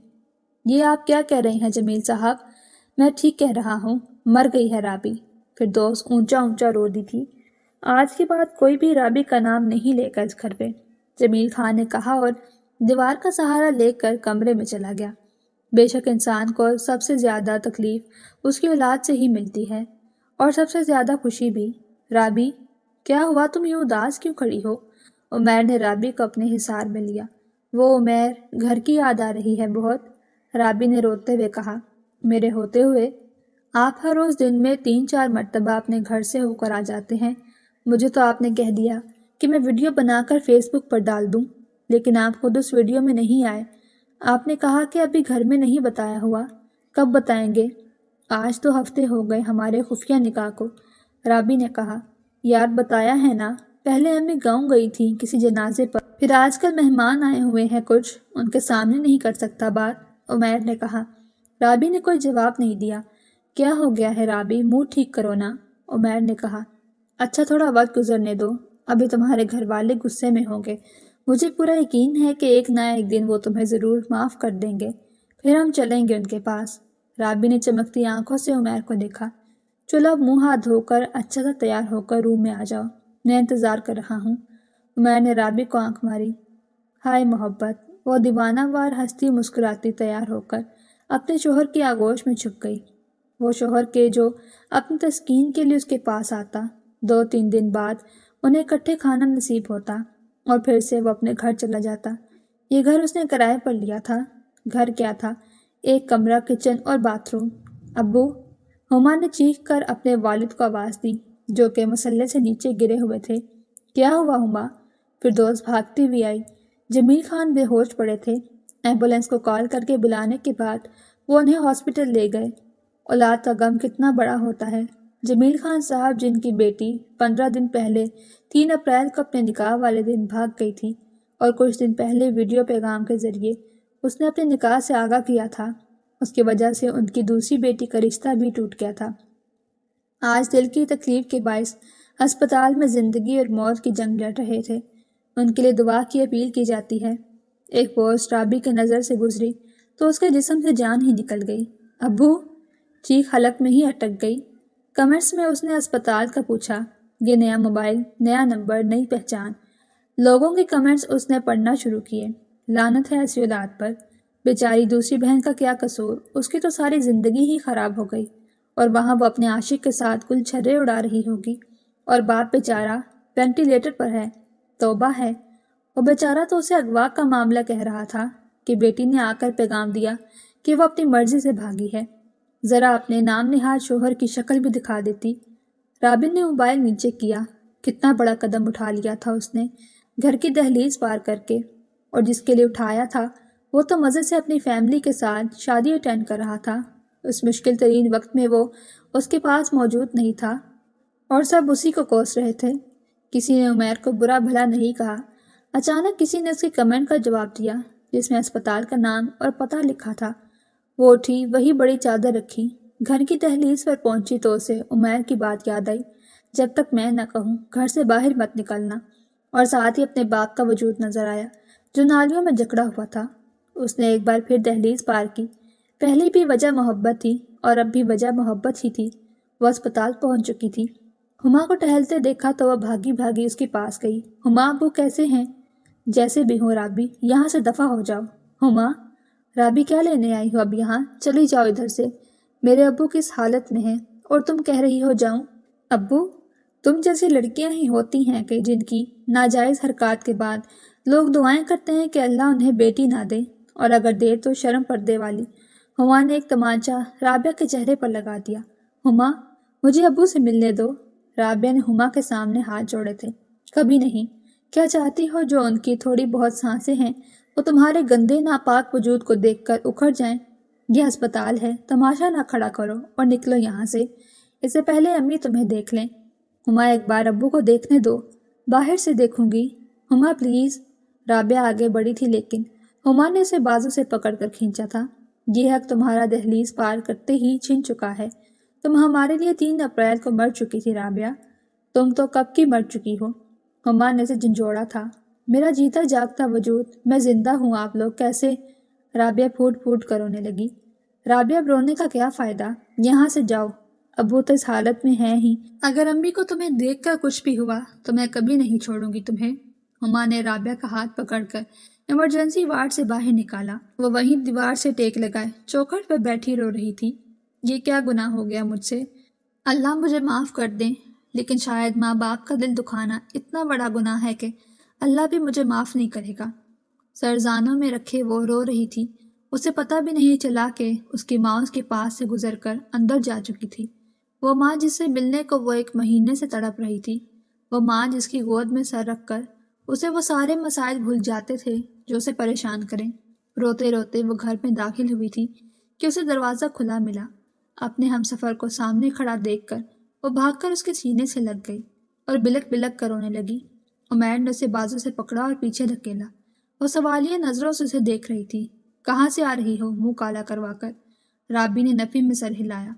یہ آپ کیا کہہ رہے ہیں جمیل صاحب؟ میں ٹھیک کہہ رہا ہوں، مر گئی ہے رابی۔ پھر دوست اونچا اونچا رو دی تھی۔ آج کے بعد کوئی بھی رابی کا نام نہیں لے گا اس گھر پہ، جمیل خان نے کہا، اور دیوار کا سہارا لے کر کمرے میں چلا گیا۔ بے شک انسان کو سب سے زیادہ تکلیف اس کی اولاد سے ہی ملتی ہے، اور سب سے زیادہ خوشی بھی۔ رابی، کیا ہوا؟ تم یوں اداس کیوں کھڑی ہو؟ عمیر نے رابی کو اپنے حصار میں لیا۔ وہ عمیر، گھر کی یاد آ رہی ہے بہت، رابی نے روتے ہوئے کہا۔ میرے ہوتے ہوئے؟ آپ ہر روز دن میں 3-4 مرتبہ اپنے گھر سے ہو کر آ جاتے ہیں۔ مجھے تو آپ نے کہہ دیا کہ میں ویڈیو بنا کر فیس بک پر ڈال دوں، لیکن آپ خود اس ویڈیو میں نہیں آئے۔ آپ نے کہا کہ ابھی گھر میں نہیں بتایا ہوا، کب بتائیں گے؟ آج تو ہفتے ہو گئے ہمارے خفیہ نکاح کو، رابی نے کہا۔ یار بتایا ہے نا، پہلے امی گاؤں گئی تھی کسی جنازے پر، پھر آج کل مہمان آئے ہوئے ہیں کچھ، ان کے سامنے نہیں کر سکتا بات، عمیر نے کہا۔ رابی نے کوئی جواب نہیں دیا۔ کیا ہو گیا ہے رابی، منہ ٹھیک کرو نا، عمیر نے کہا۔ اچھا تھوڑا وقت گزرنے دو، ابھی تمہارے گھر والے غصے میں ہوں گے، مجھے پورا یقین ہے کہ ایک نہ ایک دن وہ تمہیں ضرور معاف کر دیں گے، پھر ہم چلیں گے ان کے پاس۔ رابی نے چمکتی آنکھوں سے عمیر کو دیکھا۔ چلو اب منہ ہاتھ دھو کر اچھا سا تیار ہو کر روم میں آ جاؤ، میں انتظار کر رہا ہوں۔ عمیر نے رابی کو آنکھ ماری۔ ہائے محبت، وہ دیوانہ وار ہنستی مسکراتی تیار ہو کر اپنے شوہر کی آغوش میں چھپ گئی۔ وہ شوہر کے جو اپنی تسکین کے لیے اس کے پاس آتا، 2-3 دن بعد انہیں اکٹھے کھانا نصیب ہوتا اور پھر سے وہ اپنے گھر چلا جاتا۔ یہ گھر اس نے کرائے پر لیا تھا۔ گھر کیا تھا؟ ایک کمرہ، کچن اور باتھ روم۔ ابو، ہما نے چیخ کر اپنے والد کو آواز دی جو کہ مسلے سے نیچے گرے ہوئے تھے۔ کیا ہوا ہما؟ فردوس بھاگتی ہوئی آئی۔ جمیل خان بے ہوش پڑے تھے۔ ایمبولینس کو کال کر کے بلانے کے بعد وہ انہیں ہاسپٹل لے گئے۔ اولاد کا غم کتنا بڑا ہوتا ہے۔ جمیل خان صاحب، جن کی بیٹی 15 دن پہلے 3 اپریل کو اپنے نکاح والے دن بھاگ گئی تھی اور کچھ دن پہلے ویڈیو پیغام کے ذریعے اس نے اپنے نکاح سے آگاہ کیا تھا، اس کی وجہ سے ان کی دوسری بیٹی کا رشتہ بھی ٹوٹ گیا تھا۔ آج دل کی تکلیف کے باعث ہسپتال میں زندگی اور موت کی جنگ لڑ رہے تھے۔ ان کے لیے دعا کی اپیل کی جاتی ہے۔ ایک پوسٹ رابی کے نظر سے گزری تو اس کے جسم سے جان ہی نکل گئی۔ ابو، چیخ حلق میں ہی اٹک گئی۔ کمنٹس میں اس نے اسپتال کا پوچھا۔ یہ نیا موبائل، نیا نمبر، نئی پہچان۔ لوگوں کے کمنٹس اس نے پڑھنا شروع کیے۔ لعنت ہے ایسی اولاد پر۔ بیچاری دوسری بہن کا کیا قصور، اس کی تو ساری زندگی ہی خراب ہو گئی، اور وہاں وہ اپنے عاشق کے ساتھ گل چھرے اڑا رہی ہوگی، اور باپ بیچارہ وینٹیلیٹر پر ہے۔ توبہ ہے۔ وہ بیچارہ تو اسے اغوا کا معاملہ کہہ رہا تھا کہ بیٹی نے آ کر پیغام دیا کہ وہ اپنی مرضی سے بھاگی ہے۔ ذرا اپنے نام نہاد شوہر کی شکل بھی دکھا دیتی۔ رابن نے موبائل نیچے کیا۔ کتنا بڑا قدم اٹھا لیا تھا اس نے، گھر کی دہلیز پار کر کے، اور جس کے لیے اٹھایا تھا وہ تو مزے سے اپنی فیملی کے ساتھ شادی اٹینڈ کر رہا تھا۔ اس مشکل ترین وقت میں وہ اس کے پاس موجود نہیں تھا اور سب اسی کو کوس رہے تھے۔ کسی نے عمیر کو برا بھلا نہیں کہا۔ اچانک کسی نے اس کے کمنٹ کا جواب دیا جس میں اسپتال کا نام اور پتہ لکھا تھا۔ وہ اٹھی، وہی بڑی چادر رکھی، گھر کی دہلیز پر پہنچی تو اسے عمیر کی بات یاد آئی، جب تک میں نہ کہوں گھر سے باہر مت نکلنا، اور ساتھ ہی اپنے باپ کا وجود نظر آیا جو نالیوں میں جکڑا ہوا تھا۔ اس نے ایک بار پھر دہلیز پار کی۔ پہلے بھی وجہ محبت تھی اور اب بھی وجہ محبت ہی تھی۔ وہ اسپتال پہنچ چکی تھی۔ ہما کو ٹہلتے دیکھا تو وہ بھاگی بھاگی اس کے پاس گئی۔ ہما، ابو کیسے ہیں؟ جیسے بھی ہوں رابی، یہاں سے دفع ہو جاؤ۔ ہما، رابی کیا لینے آئی ہو اب یہاں؟ چلی جاؤ ادھر سے، میرے ابو کس حالت میں ہیں اور تم کہہ رہی ہو جاؤں؟ ابو، تم جیسی لڑکیاں ہی ہوتی ہیں کہ جن کی ناجائز حرکات کے بعد لوگ دعائیں کرتے ہیں کہ اللہ انہیں بیٹی نہ دے، اور اگر دے تو شرم پردے والی۔ ہما نے ایک تمانچہ رابعہ کے چہرے پر لگا دیا۔ ہما، مجھے ابو سے ملنے دو۔ رابعہ نے ہما کے سامنے ہاتھ جوڑے تھے۔ کبھی نہیں۔ کیا چاہتی ہو جو ان کی تھوڑی بہت سانسیں ہیں وہ تمہارے گندے ناپاک وجود کو دیکھ کر اکھڑ جائیں؟ یہ ہسپتال ہے، تماشا نہ کھڑا کرو اور نکلو یہاں سے، اس سے پہلے امی تمہیں دیکھ لیں۔ ہما، ایک بار ابو کو دیکھنے دو، باہر سے دیکھوں گی۔ ہما پلیز۔ رابعہ آگے بڑھی تھی لیکن ہما نے اسے بازو سے پکڑ کر کھینچا تھا۔ یہ حق تمہارا دہلیز پار کرتے ہی چھن چکا ہے۔ تم ہمارے لیے 3 اپریل کو مر چکی تھی رابعہ، تم تو کب کی مر چکی ہو۔ ہما نے اسے جھنجھوڑا تھا۔ میرا جیتا جاگتا وجود، میں زندہ ہوں، آپ لوگ کیسے؟ رابعہ پھوٹ پھوٹ کر رونے لگی۔ رابعہ، اب رونے کا کیا فائدہ؟ یہاں سے جاؤ، ابو تو اس حالت میں ہیں ہی، اگر امی کو تمہیں دیکھ کر کچھ بھی ہوا تو میں کبھی نہیں چھوڑوں گی تمہیں۔ ہما نے رابعہ کا ہاتھ پکڑ کر ایمرجنسی وارڈ سے باہر نکالا۔ وہ وہیں دیوار سے ٹیک لگائے چوکھٹ پر بیٹھی رو رہی تھی۔ یہ کیا گناہ ہو گیا مجھ سے؟ اللہ مجھے معاف کر دیں، لیکن شاید ماں باپ کا دل دکھانا اتنا بڑا گناہ ہے کہ اللہ بھی مجھے معاف نہیں کرے گا۔ سرزانوں میں رکھے وہ رو رہی تھی۔ اسے پتہ بھی نہیں چلا کہ اس کی ماں اس کے پاس سے گزر کر اندر جا چکی تھی۔ وہ ماں جس سے ملنے کو وہ 1 مہینے سے تڑپ رہی تھی، وہ ماں جس کی گود میں سر رکھ کر اسے وہ سارے مسائل بھول جاتے تھے جو اسے پریشان کریں۔ روتے روتے وہ گھر میں داخل ہوئی تھی کہ اسے دروازہ کھلا ملا۔ اپنے ہم سفر کو سامنے کھڑا دیکھ کر وہ بھاگ کر اس کے سینے سے لگ گئی اور بلک بلک کر رونے لگی۔ عمیر نے اسے بازو سے پکڑا اور پیچھے دھکیلا۔ وہ سوالیہ نظروں سے اسے دیکھ رہی تھی۔ کہاں سے آ رہی ہو؟ منہ کالا کروا کر رابی نے نفی میں سر ہلایا۔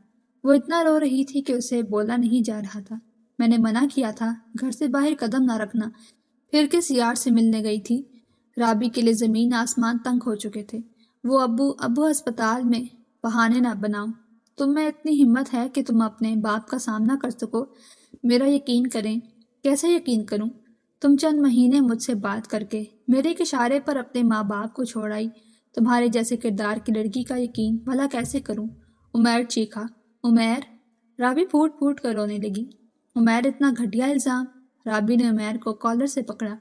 وہ اتنا رو رہی تھی کہ اسے بولا نہیں جا رہا تھا۔ میں نے منع کیا تھا گھر سے باہر قدم نہ رکھنا، پھر کس یار سے ملنے گئی تھی؟ رابی کے لیے زمین آسمان تنگ ہو چکے تھے۔ وہ ابو ہسپتال میں، بہانے نہ بناؤ۔ تم میں اتنی ہمت ہے کہ تم اپنے باپ کا سامنا کر سکو؟ میرا یقین کریں۔ کیسے یقین کروں؟ تم چند مہینے مجھ سے بات کر کے میرے ایک اشارے پر اپنے ماں باپ کو چھوڑ آئی۔ تمہارے جیسے کردار کی لڑکی کا یقین بھلا کیسے کروں؟ عمیر چیخا۔ عمیر؟ رابی پھوٹ پھوٹ کر رونے لگی۔ عمیر اتنا گھٹیا الزام؟ رابی نے عمیر کو کالر سے پکڑا۔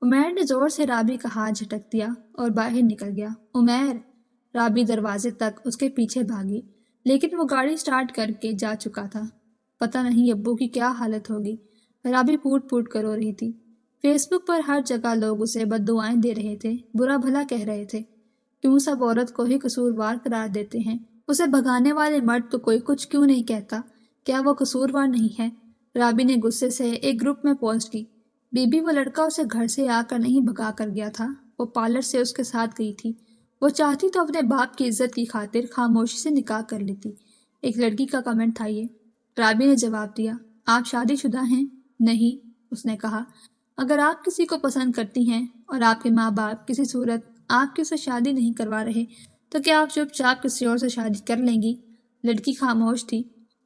عمیر نے زور سے رابی کا ہاتھ جھٹک دیا اور باہر نکل گیا۔ عمیر! رابی دروازے تک اس کے پیچھے بھاگی، لیکن وہ گاڑی سٹارٹ کر کے جا چکا تھا۔ پتہ نہیں ابو کی کیا حالت ہوگی۔ رابی پھوٹ پھوٹ کر رو رہی تھی۔ فیس بک پر ہر جگہ لوگ اسے بد دعائیں دے رہے تھے، برا بھلا کہہ رہے تھے۔ کیوں سب عورت کو ہی قصوروار قرار دیتے ہیں؟ اسے بھگانے والے مرد کو کوئی کچھ کیوں نہیں کہتا؟ کیا وہ قصوروار نہیں ہے؟ رابی نے غصے سے ایک گروپ میں پوسٹ کی۔ وہ لڑکا اسے گھر سے آ کر نہیں بھگا کر گیا تھا، وہ پارلر سے اس کے ساتھ گئی تھی۔ وہ چاہتی تو اپنے باپ کی عزت کی خاطر خاموشی سے نکاح کر لیتی۔ ایک لڑکی کا کمنٹ تھا یہ۔ رابی نے جواب دیا، آپ شادی شدہ ہیں؟ نہیں، اس نے کہا۔ اگر آپ کسی کو پسند کرتی ہیں اور آپ کے ماں باپ کسی صورت آپ کی اسے شادی نہیں کروا رہے تو کیا آپ چپ چاپ کسی اور سے شادی کر لیں گی؟ لڑکی خاموش تھی۔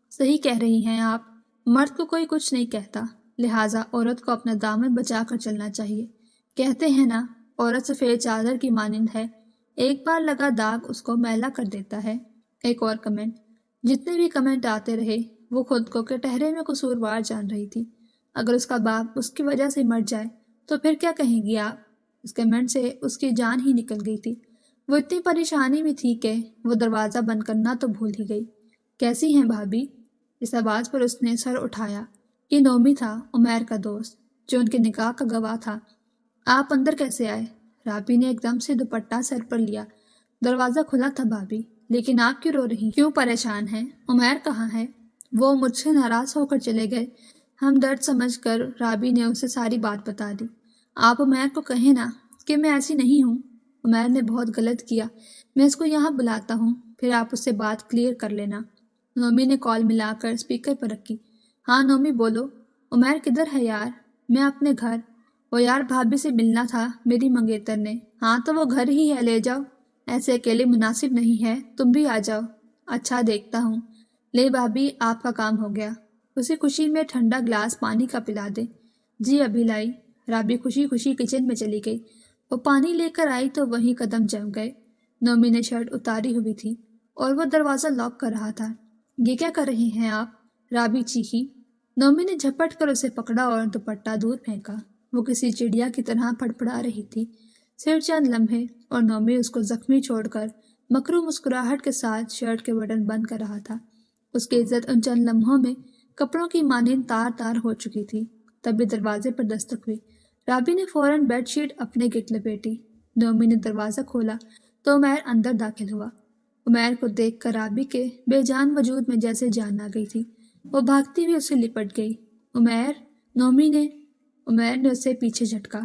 صحیح کہہ رہی ہیں آپ، مرد کو کوئی کچھ نہیں کہتا، لہٰذا عورت کو اپنا دامن بچا کر چلنا چاہیے۔ کہتے ہیں نا، عورت سفید چادر کی مانند ہے، ایک بار لگا داغ اس کو میلا کر دیتا ہے۔ ایک اور کمنٹ۔ جتنے بھی کمنٹ آتے رہے وہ خود کو کٹہرے میں قصوروار جان رہی تھی۔ اگر اس کا باپ اس کی وجہ سے مر جائے تو پھر کیا کہیں گی آپ؟ اس کمنٹ سے اس کی جان ہی نکل گئی تھی۔ وہ اتنی پریشانی میں تھی کہ وہ دروازہ بند کرنا تو بھول ہی گئی۔ کیسی ہیں بھابھی؟ اس آواز پر اس نے سر اٹھایا۔ یہ نومی تھا، عمیر کا دوست، جو ان کے نکاح کا گواہ تھا۔ آپ اندر کیسے آئے؟ رابی نے ایک دم سے دوپٹہ سر پر لیا۔ دروازہ کھلا تھا بھابھی، لیکن آپ کیوں رو رہی؟ کیوں پریشان ہیں؟ عمیر کہاں ہے؟ وہ مجھ سے ناراض ہو کر چلے گئے۔ ہم درد سمجھ کر رابی نے اسے ساری بات بتا دی۔ آپ عمیر کو کہیں نا کہ میں ایسی نہیں ہوں۔ عمیر نے بہت غلط کیا، میں اس کو یہاں بلاتا ہوں، پھر آپ اس سے بات کلیئر کر لینا۔ نومی نے کال ملا کر اسپیکر پر رکھی۔ ہاں نومی بولو۔ عمیر کدھر ہے یار؟ میں اپنے گھر۔ وہ یار بھابھی سے ملنا تھا میری منگیتر نے۔ ہاں تو وہ گھر ہی ہے، لے جاؤ۔ ایسے اکیلے مناسب نہیں ہے، تم بھی آ جاؤ۔ اچھا دیکھتا ہوں۔ لے بھابھی، آپ کا کام ہو گیا۔ اسے خوشی میں ٹھنڈا گلاس پانی کا پلا دے۔ جی ابھی لائی۔ رابی خوشی خوشی کچن میں چلی گئی۔ وہ پانی لے کر آئی تو وہیں قدم جم گئے۔ نومی نے شرٹ اتاری ہوئی تھی اور وہ دروازہ لاک کر رہا تھا۔ یہ کیا کر رہے ہیں آپ؟ رابی چیخی۔ نومی نے جھپٹ کر اسے پکڑا اور دوپٹہ دور پھینکا۔ وہ کسی چڑیا کی طرح پڑپڑا رہی تھی۔ صرف چند لمحے اور نومی اس کو زخمی چھوڑ کر مکرو مسکراہٹ کے ساتھ شرٹ کے بٹن بند کر رہا تھا۔ اس کی عزت ان چند لمحوں میں کپڑوں کی مانند تار تار ہو چکی تھی۔ تبھی دروازے پر دستک ہوئی۔ رابی نے فوراً بیڈ شیٹ اپنے گٹ لپیٹی۔ نومی نے دروازہ کھولا تو عمیر اندر داخل ہوا۔ عمیر کو دیکھ کر رابی کے بے جان وجود میں جیسے جان آ گئی تھی۔ وہ بھاگتی ہوئی اسے لپٹ گئی۔ عمیر! نومی نے عمیر نے اسے پیچھے جھٹکا۔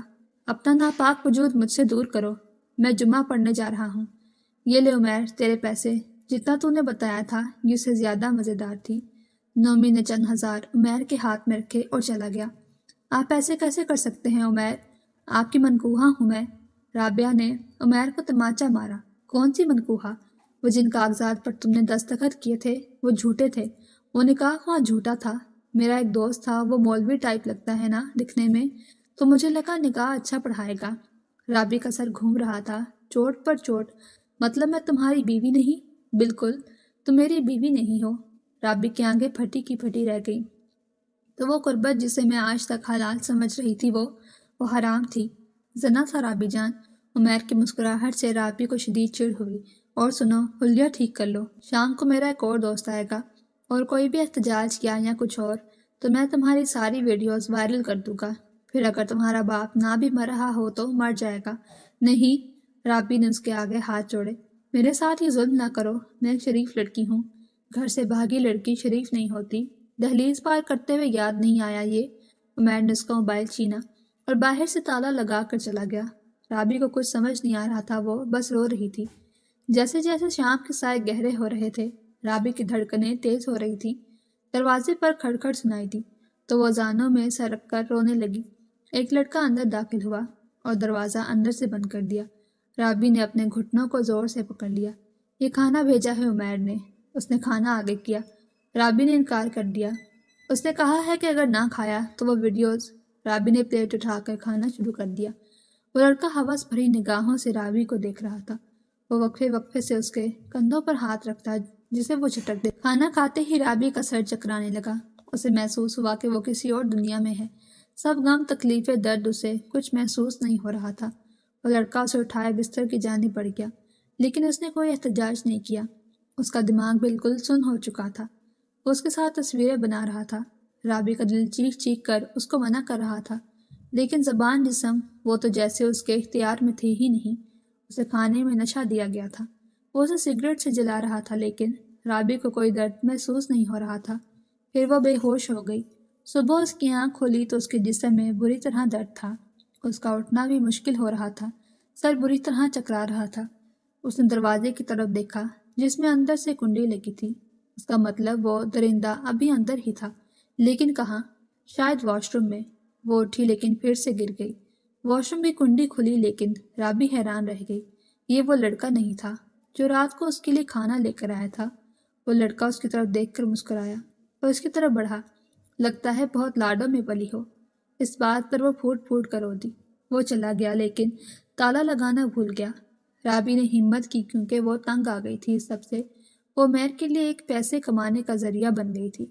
اپنا ناپاک وجود مجھ سے دور کرو، میں جمعہ پڑھنے جا رہا ہوں۔ یہ لے عمیر تیرے پیسے، جتنا تو نے بتایا تھا یہ اس سے زیادہ مزیدار تھی۔ نومی نے چند ہزار عمیر کے ہاتھ میں رکھے اور چلا گیا۔ آپ ایسے کیسے کر سکتے ہیں عمیر؟ آپ کی منقوہہ ہوں میں۔ رابعہ نے عمیر کو تماچا مارا۔ کون سی منقوہہ؟ وہ جن کاغذات پر تم نے دستخط کیے تھے وہ جھوٹے تھے۔ وہ نکاح خواہ جھوٹا تھا۔ میرا ایک دوست تھا، وہ مولوی ٹائپ لگتا ہے نا دکھنے میں، تو مجھے لگا نکاح اچھا پڑھائے گا۔ رابی کا سر گھوم رہا تھا۔ چوٹ پر چوٹ۔ مطلب میں تمہاری بیوی نہیں؟ بالکل، تم میری بیوی نہیں ہو۔ رابی کی آنکھیں پھٹی کی پھٹی رہ گئیں۔ تو وہ قربت جسے میں آج تک حلال سمجھ رہی تھی وہ حرام تھی۔ زنا تھا رابی جان۔ عمیر کی مسکراہٹ سے رابی کو شدید چڑ ہوئی۔ اور سنو، حلیہ ٹھیک کر لو، شام کو میرا ایک اور دوست آئے گا، اور کوئی بھی احتجاج کیا یا کچھ اور تو میں تمہاری ساری ویڈیوز وائرل کر دوں گا، پھر اگر تمہارا باپ نہ بھی مر رہا ہو تو مر جائے گا۔ نہیں، رابی نے اس کے آگے ہاتھ جوڑے۔ میرے ساتھ یہ ظلم نہ کرو، میں ایک شریف لڑکی ہوں۔ گھر سے بھاگی لڑکی شریف نہیں ہوتی۔ دہلیز پار کرتے ہوئے یاد نہیں آیا یہ؟ عمیر نے اس کا موبائل چھینا اور باہر سے تالا لگا کر چلا گیا۔ رابی کو کچھ سمجھ نہیں آ رہا تھا، وہ بس رو رہی تھی۔ جیسے جیسے شام کے سائے گہرے ہو رہے تھے، رابی کی دھڑکنیں تیز ہو رہی تھی۔ دروازے پر کھڑکھڑ سنائی دی تو وہ زانوں میں سر رکھ کر رونے لگی۔ ایک لڑکا اندر داخل ہوا اور دروازہ اندر سے بند کر دیا۔ رابی نے اپنے گھٹنوں کو زور سے پکڑ لیا۔ یہ کھانا بھیجا ہے عمیر نے۔ اس نے کھانا آگے کیا۔ رابی نے انکار کر دیا۔ اس نے کہا ہے کہ اگر نہ کھایا تو وہ ویڈیوز۔ رابی نے پلیٹ اٹھا کر کھانا شروع کر دیا۔ وہ لڑکا ہوس بھری نگاہوں سے رابی کو دیکھ رہا تھا۔ وہ وقفے وقفے سے اس کے کندھوں پر ہاتھ رکھتا جسے وہ جھٹک دے۔ کھانا کھاتے ہی رابی کا سر چکرانے لگا۔ اسے محسوس ہوا کہ وہ کسی اور دنیا میں ہے۔ سب غم، تکلیفیں، درد اسے کچھ محسوس نہیں ہو رہا تھا۔ وہ لڑکا اسے اٹھائے بستر کی جانب بڑھ گیا، لیکن اس نے کوئی احتجاج نہیں کیا۔ اس کا دماغ بالکل سن ہو چکا تھا۔ وہ اس کے ساتھ تصویریں بنا رہا تھا۔ رابی کا دل چیخ چیخ کر اس کو منع کر رہا تھا، لیکن زبان جسم وہ تو جیسے اس کے اختیار میں تھی ہی نہیں۔ اسے کھانے میں نشہ دیا گیا تھا۔ وہ اسے سگریٹ سے جلا رہا تھا، لیکن رابی کو کوئی درد محسوس نہیں ہو رہا تھا۔ پھر وہ بے ہوش ہو گئی۔ صبح اس کی آنکھ کھلی تو اس کے جسم میں بری طرح درد تھا۔ اس کا اٹھنا بھی مشکل ہو رہا تھا۔ سر بری طرح چکرا رہا تھا۔ اس نے دروازے کی طرف دیکھا جس میں اندر سے کنڈی لگی تھی۔ اس کا مطلب وہ درندہ ابھی اندر ہی تھا، لیکن کہاں؟ شاید واش روم میں۔ وہ اٹھی لیکن پھر سے گر گئی۔ واش روم کی کنڈی کھلی، لیکن رابی حیران رہ گئی۔ یہ وہ لڑکا نہیں تھا جو رات کو اس کے لیے کھانا لے کر آیا تھا۔ وہ لڑکا اس کی طرف دیکھ کر مسکرایا اور اس کی طرف بڑھا۔ لگتا ہے بہت لاڈوں میں پلی ہو۔ اس بات پر وہ پھوٹ پھوٹ کر رو دی۔ وہ چلا گیا، لیکن تالا لگانا بھول گیا۔ رابی نے ہمت کی کیونکہ وہ تنگ آ گئی تھی اس سب سے۔ وہ میر کے لیے ایک پیسے کمانے کا ذریعہ بن گئی تھی۔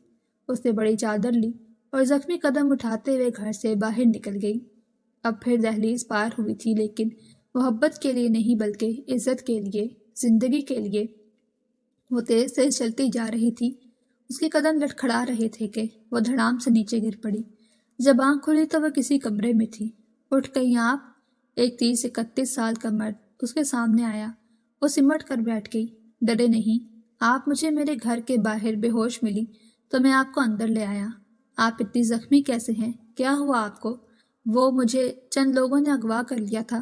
اس نے بڑی چادر لی اور زخمی قدم اٹھاتے ہوئے گھر سے باہر نکل گئی۔ اب پھر دہلیز پار ہوئی تھی، لیکن محبت کے لیے نہیں بلکہ عزت کے لیے، زندگی کے لیے۔ وہ تیز تیز چلتی جا رہی تھی۔ اس کے قدم لڑکھڑا رہے تھے کہ وہ دھڑام سے نیچے گر پڑی۔ جب آنکھ کھلی تو وہ کسی کمرے میں تھی۔ اٹھ گئی آپ؟ ایک 30-31 سال کا مرد اس کے سامنے آیا۔ وہ سمٹ کر بیٹھ گئی۔ ڈرے نہیں، آپ مجھے میرے گھر کے باہر بے ہوش ملی تو میں آپ کو اندر لے آیا۔ آپ اتنی زخمی کیسے ہیں؟ کیا ہوا آپ کو؟ وہ مجھے چند لوگوں نے اغوا کر لیا تھا،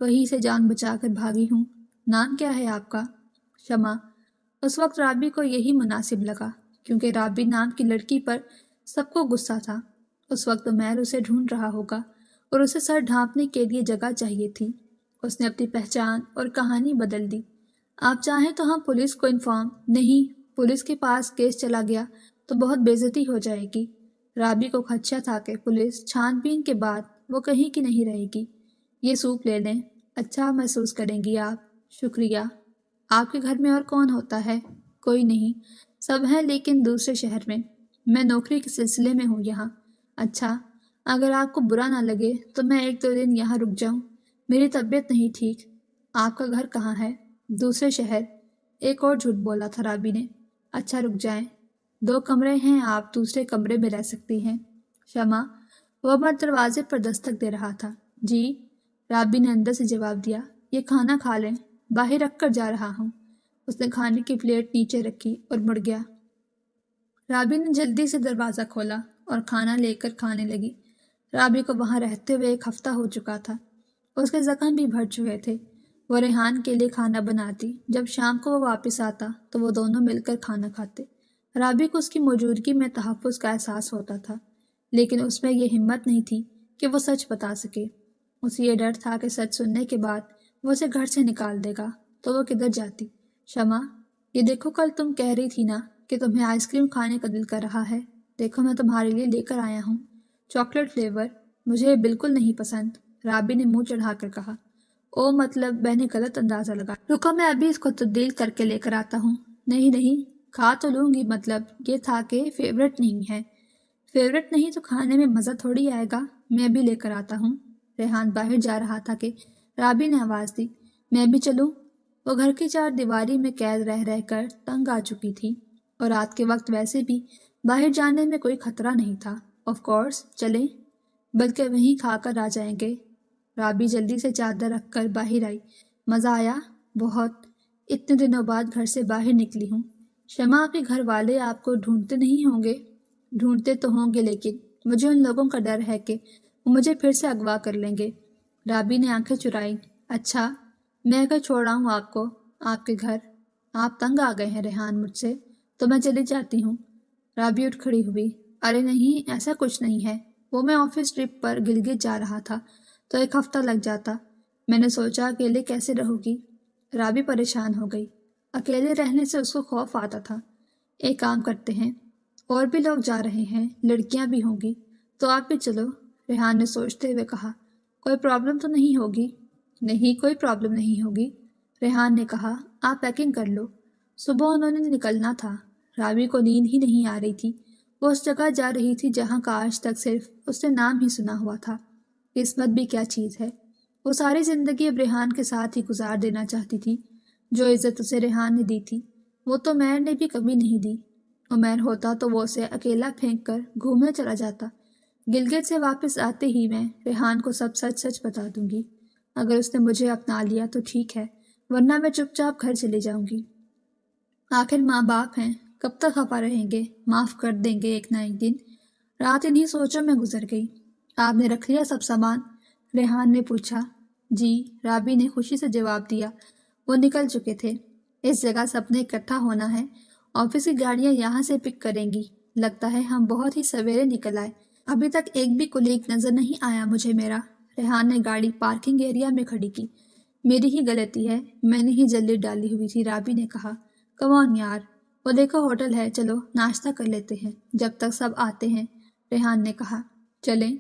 وہیں سے جان بچا کر بھاگی ہوں۔ نام کیا ہے آپ کا؟ شمع۔ اس وقت رابی کو یہی مناسب لگا، کیونکہ رابی نام کی لڑکی پر سب کو غصہ تھا۔ اس وقت عمیر اسے ڈھونڈ رہا ہوگا اور اسے سر ڈھانپنے کے لیے جگہ چاہیے تھی۔ اس نے اپنی پہچان اور کہانی بدل دی۔ آپ چاہیں تو ہم پولیس کو انفارم نہیں، پولیس کے پاس کیس چلا گیا تو بہت بے عزتی ہو جائے گی۔ رابی کو خدشہ تھا کہ پولیس چھان بین کے بعد وہ کہیں کی نہیں رہے گی۔ یہ سوپ لے لیں، اچھا محسوس کریں گی آپ۔ شکریہ۔ آپ کے گھر میں اور کون ہوتا ہے؟ کوئی نہیں، سب ہیں لیکن دوسرے شہر میں۔ میں نوکری کے سلسلے میں ہوں یہاں۔ اچھا، اگر آپ کو برا نہ لگے تو میں 1-2 دن یہاں رک جاؤں، میری طبیعت نہیں ٹھیک۔ آپ کا گھر کہاں ہے؟ دوسرے شہر۔ ایک اور جھوٹ بولا تھا رابی نے۔ اچھا رک جائیں، 2 کمرے ہیں، آپ دوسرے کمرے میں رہ سکتی ہیں۔ شمع۔ وہ مرد دروازے پر دستک دے رہا تھا۔ جی؟ رابی نے اندر سے جواب دیا۔ یہ کھانا کھا لیں، باہر رکھ کر جا رہا ہوں۔ اس نے کھانے کی پلیٹ نیچے رکھی اور مڑ گیا۔ رابی نے جلدی سے دروازہ کھولا اور کھانا لے کر کھانے لگی۔ رابی کو وہاں رہتے ہوئے 1 ہفتہ ہو چکا تھا۔ اس کے زخم بھی بھر چکے تھے۔ وہ ریحان کے لیے کھانا بناتی، جب شام کو وہ واپس آتا تو وہ دونوں مل کر کھانا کھاتے۔ رابی کو اس کی موجودگی میں تحفظ کا احساس ہوتا تھا، لیکن اس میں یہ ہمت نہیں تھی کہ وہ سچ بتا سکے۔ اسے یہ ڈر تھا کہ سچ سننے کے بعد وہ اسے گھر سے نکال دے گا تو وہ کدھر جاتی۔ شمع، یہ دیکھو، کل تم کہہ رہی تھی نا کہ تمہیں آئس کریم کھانے کا دل کر رہا ہے۔ دیکھو میں تمہارے لیے لے کر آیا ہوں، چاکلیٹ فلیور۔ مجھے یہ بالکل نہیں پسند، رابی نے منہ چڑھا کر کہا۔ او مطلب میں نے غلط اندازہ لگا۔ رکو میں ابھی اس کو تبدیل کر کے لے کر آتا ہوں۔ نہیں نہیں، کھا تو لوں گی، مطلب یہ تھا کہ فیورٹ نہیں ہے۔ فیورٹ نہیں تو کھانے میں مزہ تھوڑی آئے گا۔ میں بھی لے کر آتا ہوں۔ ریحان باہر جا رہا تھا کہ رابی نے آواز دی، میں بھی چلوں؟ وہ گھر کی 4 دیواری میں قید رہ رہ کر تنگ آ چکی تھی، اور رات کے وقت ویسے بھی باہر جانے میں کوئی خطرہ نہیں تھا۔ آف کورس، چلیں۔ بلکہ وہیں کھا کر آ جائیں گے۔ رابی جلدی سے چادر رکھ کر باہر آئی۔ مزہ آیا؟ بہت۔ اتنے دنوں بعد گھر سے باہر نکلی ہوں۔ شمع کے گھر والے آپ کو ڈھونڈتے نہیں ہوں گے؟ ڈھونڈتے تو ہوں گے، لیکن مجھے ان لوگوں کا ڈر ہے کہ وہ مجھے پھر سے اغوا کر لیں گے۔ رابی نے آنکھیں چرائیں۔ اچھا، میں اگر چھوڑاؤں آپ کو، آپ کے گھر؟ آپ تنگ آ گئے ہیں ریحان مجھ سے، تو میں چلی جاتی ہوں۔ رابی اٹھ کھڑی ہوئی۔ ارے نہیں، ایسا کچھ نہیں ہے۔ وہ میں آفس ٹرپ پر گلگت جا رہا تھا تو 1 ہفتہ لگ جاتا۔ میں نے سوچا اکیلے کیسے رہو گی؟ رابی پریشان ہو گئی۔ اکیلے رہنے سے اس کو خوف آتا تھا۔ ایک کام کرتے ہیں، اور بھی لوگ جا رہے ہیں، لڑکیاں بھی ہوں گی، تو آپ بھی چلو، ریحان نے سوچتے ہوئے کہا۔ کوئی پرابلم تو نہیں ہوگی؟ نہیں، کوئی پرابلم نہیں ہوگی، ریحان نے کہا۔ آپ پیکنگ کر لو۔ صبح انہوں نے نکلنا تھا۔ رابی کو نیند ہی نہیں آ رہی تھی۔ وہ اس جگہ جا رہی تھی جہاں کا آج تک صرف اس نے نام ہی سنا ہوا تھا۔ قسمت بھی کیا چیز ہے۔ وہ ساری زندگی اب ریحان کے ساتھ ہی گزار دینا چاہتی تھی۔ جو عزت اسے ریحان نے دی تھی، وہ تو عمیر نے بھی کبھی نہیں دی۔ عمیر ہوتا تو وہ اسے اکیلا پھینک کر گھومنے چلا جاتا۔ گلگت سے واپس آتے ہی میں ریحان کو سب سچ سچ بتا دوں گی۔ اگر اس نے مجھے اپنا لیا تو ٹھیک ہے، ورنہ میں چپ چاپ گھر چلی جاؤں گی۔ آخر ماں باپ ہیں، کب تک خفا رہیں گے؟ معاف کر دیں گے ایک نہ ایک دن۔ رات انہی سوچوں میں گزر گئی۔ آپ نے رکھ لیا سب سامان؟ ریحان نے پوچھا۔ جی، رابی نے خوشی سے جواب دیا۔ وہ نکل چکے تھے۔ اس جگہ سب نے اکٹھا ہونا ہے۔ آفس کی گاڑیاں یہاں سے پک کریں گی۔ لگتا ہے ہم بہت ہی سویرے نکل آئے۔ ابھی تک ایک بھی کولیگ نظر نہیں آیا مجھے میرا۔ ریحان نے گاڑی پارکنگ ایریا میں کھڑی کی۔ میری ہی غلطی ہے، میں نے ہی جلدی ڈالی ہوئی تھی، رابی نے کہا۔ کم آن یار، وہ دیکھو ہوٹل ہے، چلو ناشتہ کر لیتے ہیں جب تک سب آتے ہیں، ریحان نے کہا۔ چلیں،